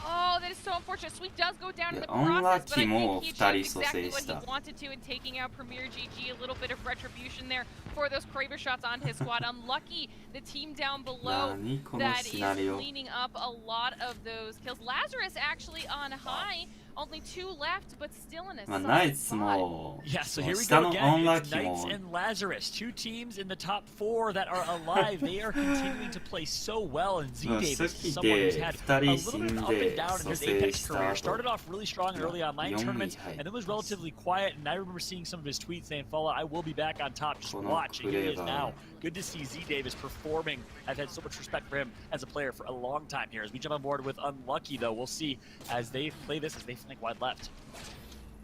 Oh, that is so unfortunate. Sweet does go down in the process, but I think he achieved exactly what he wanted to in taking out Premier GG. A little bit of retribution there for those Kraber shots on his squad. Unlucky the team down below that is cleaning up a lot of those kills. Lazarus actually on high. Only 2 left, but still in a solid spot. Yeah, so here we go again. It's Knights and Lazarus, 2 teams in the top 4 that are alive. They are continuing to play so well, and Z Davis is someone who's had a little bit of up and down in his Apex career. Started off really strong in early online tournaments, and then was relatively quiet, and I remember seeing some of his tweets saying, Fallout, I will be back on top, just watch, and here he is now. Good to see Z Davis performing. I've had so much respect for him as a player for a long time here. As we jump on board with Unlucky, though, we'll see as they play this, as they flank wide left.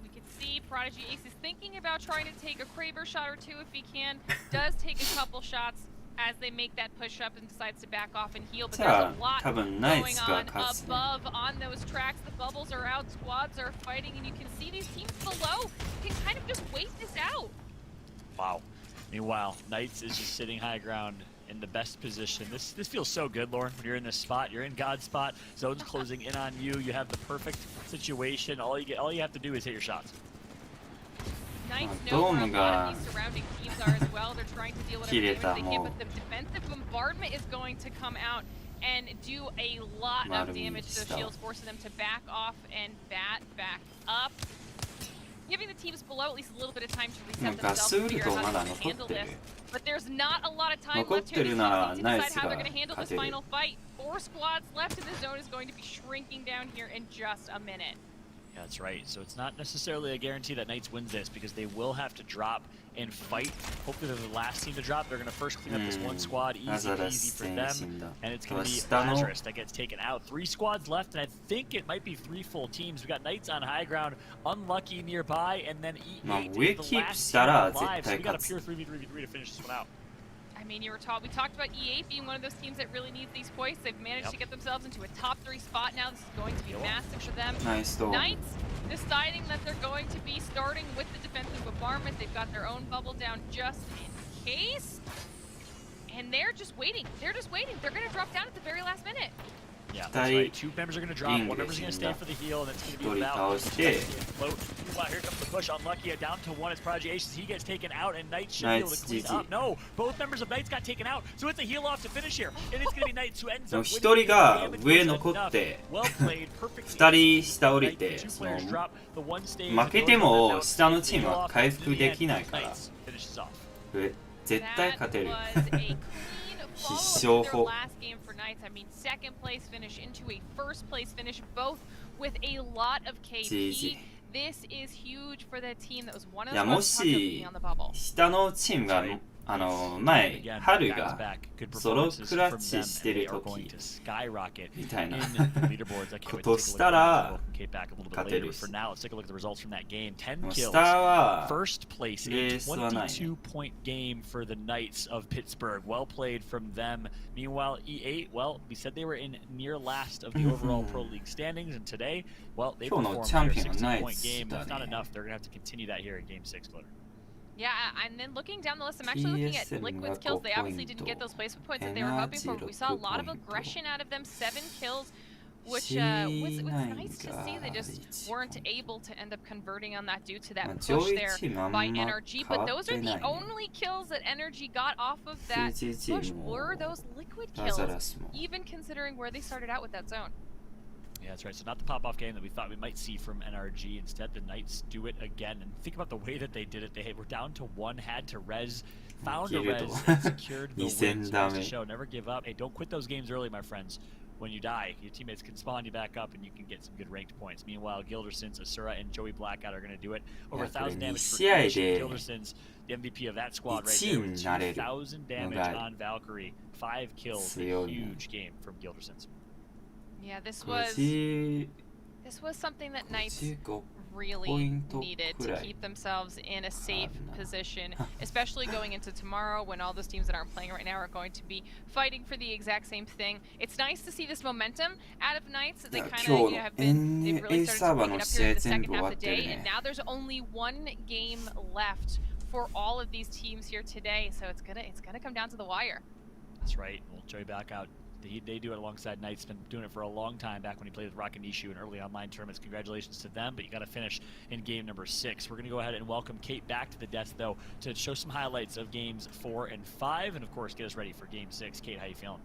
We can see Prodigy Ace is thinking about trying to take a Kraber shot or 2 if he can. Does take a couple shots as they make that push up and decides to back off and heal. But じ there's ゃ a あ lot 多分 going ナイツが on 勝つね。 above on those tracks. The bubbles are out, squads are fighting, and you can see these teams below can kind of just wait this out. Wow. Meanwhile, Knights is just sitting high ground in the best position. This feels so good, Lauren. When you're in this spot, you're in God's spot. Zone's closing in on you. You have the perfect situation. All you have to do is hit your shots. Knights know where a lot of these surrounding teams are as well. They're trying to deal with every damage they can, but the defensive bombardment is going to come out and do a lot of damage to those shields, forcing them to back off and back up, giving the teams below at least a little bit of time to reset themselves and figure out how to handle this. But there's not a lot of time left here. These teams need to decide how they're going to handle this final fight. 4 squads left in the zone is going to be shrinking down here in just a minute. Yeah, that's right. So it's not necessarily a guarantee that Knights wins this because they will have to drop and fight. Hopefully they're the last team to drop. They're going to first clean up this one squad. Easy peasy for them. And it's going to be Lazarus that gets taken out. 3 squads left, and I think it might be 3 full teams. We got Knights on high ground, Unlucky nearby, and then E8 is the last team alive. So we got a pure 3v3 to finish this one out. I mean, we talked about E8 being one of those teams that really needs these points. They've managed to get themselves into a top 3 spot now. This is going to be massive for them. Knights deciding that they're going to be starting with the defensive bombardment. They've got their own bubble down just in case. And they're just waiting. They're just waiting. They're going to drop down at the very last minute. Yeah, that's right. 2 members are going to drop, 1 member's going to stay for the heal, and it's going to be about float. Wow, here comes the push. Unlucky, down to 1. It's Prodigy Aces. He gets taken out, and Knights should be able to clean up. No, both members of Knights got taken out, so it's a heal off to finish here. And it's going to be Knights who ends up winning. 1人が上残って、2人下降りて、負けても下のチームは回復できないから、絶対勝てる。必勝法。 I mean, second place finish into a first place finish, both with a lot of KP. This is huge for the team that was one of the most being on the bubble. 下のチームが前、春がソロクラッチしてる時みたいなことしたら勝てるし、もう下は first place in a 22-point game for the Knights of Pittsburgh. Well played from them. Meanwhile, E8, well, we said they were in near last of the overall Pro League standings, and today, well, they performed their 16-point game. That's not enough. They're going to have to continue that here in Game 6, Glitter. Yeah, and then looking down the list, I'm actually looking at Liquid's kills. They obviously didn't get those placement points that they were hoping for, but we saw a lot of aggression out of them. 7 kills, which was nice to see. They just weren't able to end up converting on that due to that push there by NRG. But those are the only kills that NRG got off of that push were those Liquid kills, even considering where they started out with that zone. Yeah, that's right. So not the pop-off game that we thought we might see from NRG. Instead, the Knights do it again. And think about the way that they did it. They were down to 1, had to res, found a res, and secured the win. So to show, never give up. Hey, don't quit those games early, my friends. When you die, your teammates can spawn you back up, and you can get some good ranked points. Meanwhile, Gildersons, Asura, and Joey Blackout are going to do it. Over 1,000 damage for each. Gildersons, the MVP of that squad right there, with 2,000 damage on Valkyrie. 5 kills. A huge game from Gildersons. Yeah, this was something that Knights really needed to keep themselves in a safe position, especially going into tomorrow when all those teams that aren't playing right now are going to be fighting for the exact same thing. It's nice to see this momentum out of Knights. They kind of have been, they've really started to pick it up here in the second half of the day, and now there's only 1 game left for all of these teams here today, so it's gonna come down to the wire. That's right. We'll Joey back out. They do it alongside Knights. Been doing it for a long time back when he played with Rock and Nishu in early online tournaments. Congratulations to them, but you got to finish in game number 6. We're going to go ahead and welcome Kate back to the desk, though, to show some highlights of games 4 and 5, and of course get us ready for game 6. Kate, how you feeling?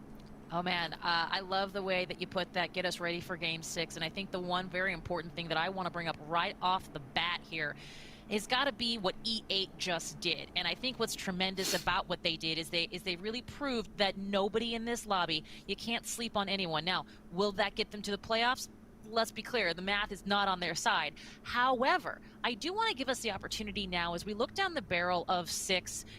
Oh man, I love the way that you put that, get us ready for game 6, and I think the one very important thing that I want to bring up right off the bat here has got to be what E8 just did. And I think what's tremendous about what they did is they really proved that nobody in this lobby, you can't sleep on anyone. Now, will that get them to the playoffs? let's be clear, the math is not on their side. However, I do want to give us the opportunity now as we look down the barrel of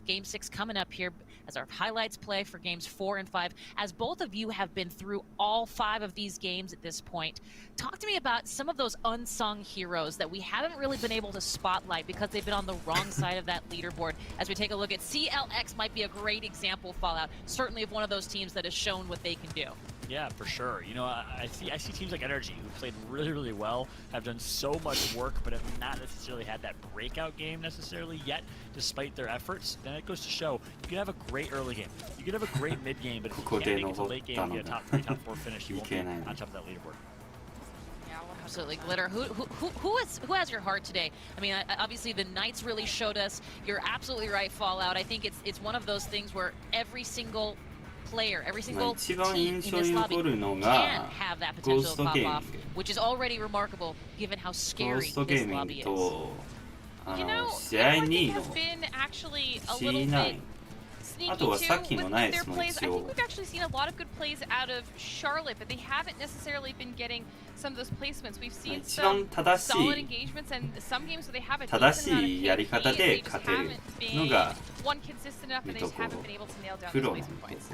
Game 6 coming up here as our highlights play for games 4 and 5. As both of you have been through all 5 of these games at this point, talk to me about some of those unsung heroes that we haven't really been able to spotlight because they've been on the wrong side of that leaderboard. As we take a look at CLX, might be a great example, Fallout, certainly of one of those teams that has shown what they can do. Yeah, for sure. You know, I see teams like Energy who played really, really well, have done so much work, but have not necessarily had that breakout game necessarily yet, despite their efforts. And it goes to show you can have a great early game, you can have a great mid game, but if you can't make it to late game and get a top 3, top 4 finish, you won't be on top of that leaderboard. Yeah, well, absolutely. Glitter, who has your heart today? I mean, obviously the Knights really showed us. You're absolutely right, Fallout. I think it's one of those things where every single player, every single team in this lobby can have that potential to pop off, which is already remarkable given how scary this lobby is. You know, everything has been actually a little bit sneaky too with their plays. I think we've actually seen a lot of good plays out of Charlotte, but they haven't necessarily been getting some of those placements. We've seen some solid engagements and some games where they have a decent amount of PvP, they just haven't been one consistent enough and they just haven't been able to nail down those placement points.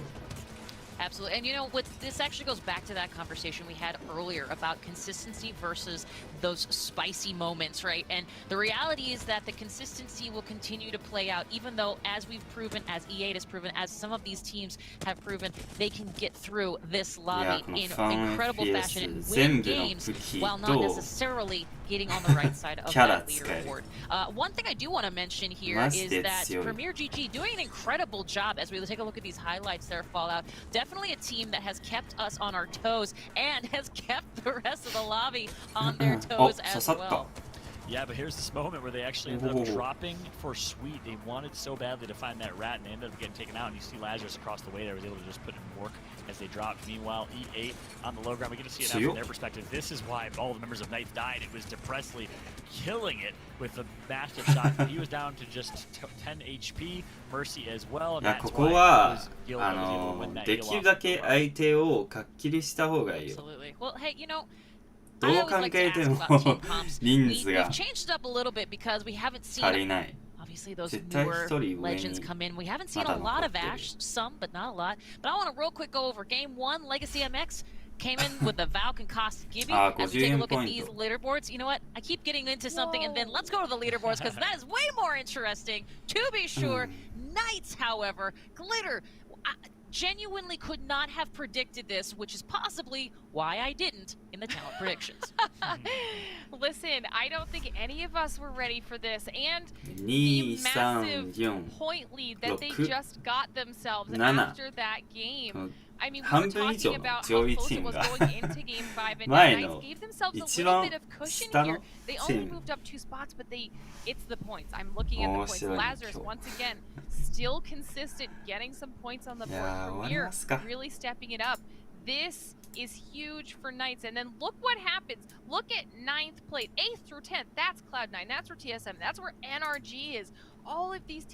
Absolutely. And you know what, this actually goes back to that conversation we had earlier about consistency versus those spicy moments, right? And the reality is that the consistency will continue to play out, even though, as we've proven, as E8 has proven, as some of these teams have proven, they can get through this lobby in incredible fashion and win games while not necessarily getting on the right side of that leaderboard. One thing I do want to mention here is that Premier GG doing an incredible job as we take a look at these highlights there, Fallout. Definitely a team that has kept us on our toes and has kept the rest of the lobby on their toes as well. Yeah, but here's this moment where they actually ended up dropping for Sweet. They wanted so badly to find that rat and they ended up getting taken out. And you see Lazarus across the way there was able to just put in work as they dropped. Meanwhile, E8 on the low ground. We get to see it now from their perspective. This is why all the members of Knights died. It was Depressedly killing it with a massive shot. He was down to just 10 HP. Mercy as well. And that's why Gil was able to win that Gil off. Absolutely. Well, hey, you know, どう考えても人数が We've changed it up a little bit because we haven't seen 足りない obviously those newer legends come in. We haven't seen a lot of Ash, some, but not a lot. But I want to real quick go over Game 1. Legacy MX came in with the Valk and Cost Gibby. As we take a look at these leaderboards, you know what? I keep getting into something, and then let's go to the leaderboards because that is way more interesting, to be sure. Knights, however, Glitter. Genuinely could not have predicted this, which is possibly why I didn't in the talent predictions. Listen, I don't think any of us were ready for this, and the massive point lead that they just got themselves after that game. I mean, we were talking about how close it was going into Game 5, and Knights gave themselves a little bit of cushion here. They only moved up 2 spots, but it's the points. I'm looking at the points. Lazarus, once again, still consistent, getting some points on the board. Premier really stepping it up. This is huge for Knights. And then look what happens. Look at 9th place, 8th through 10th. That's Cloud9. That's where TSM. That's where NRG is. All of these teams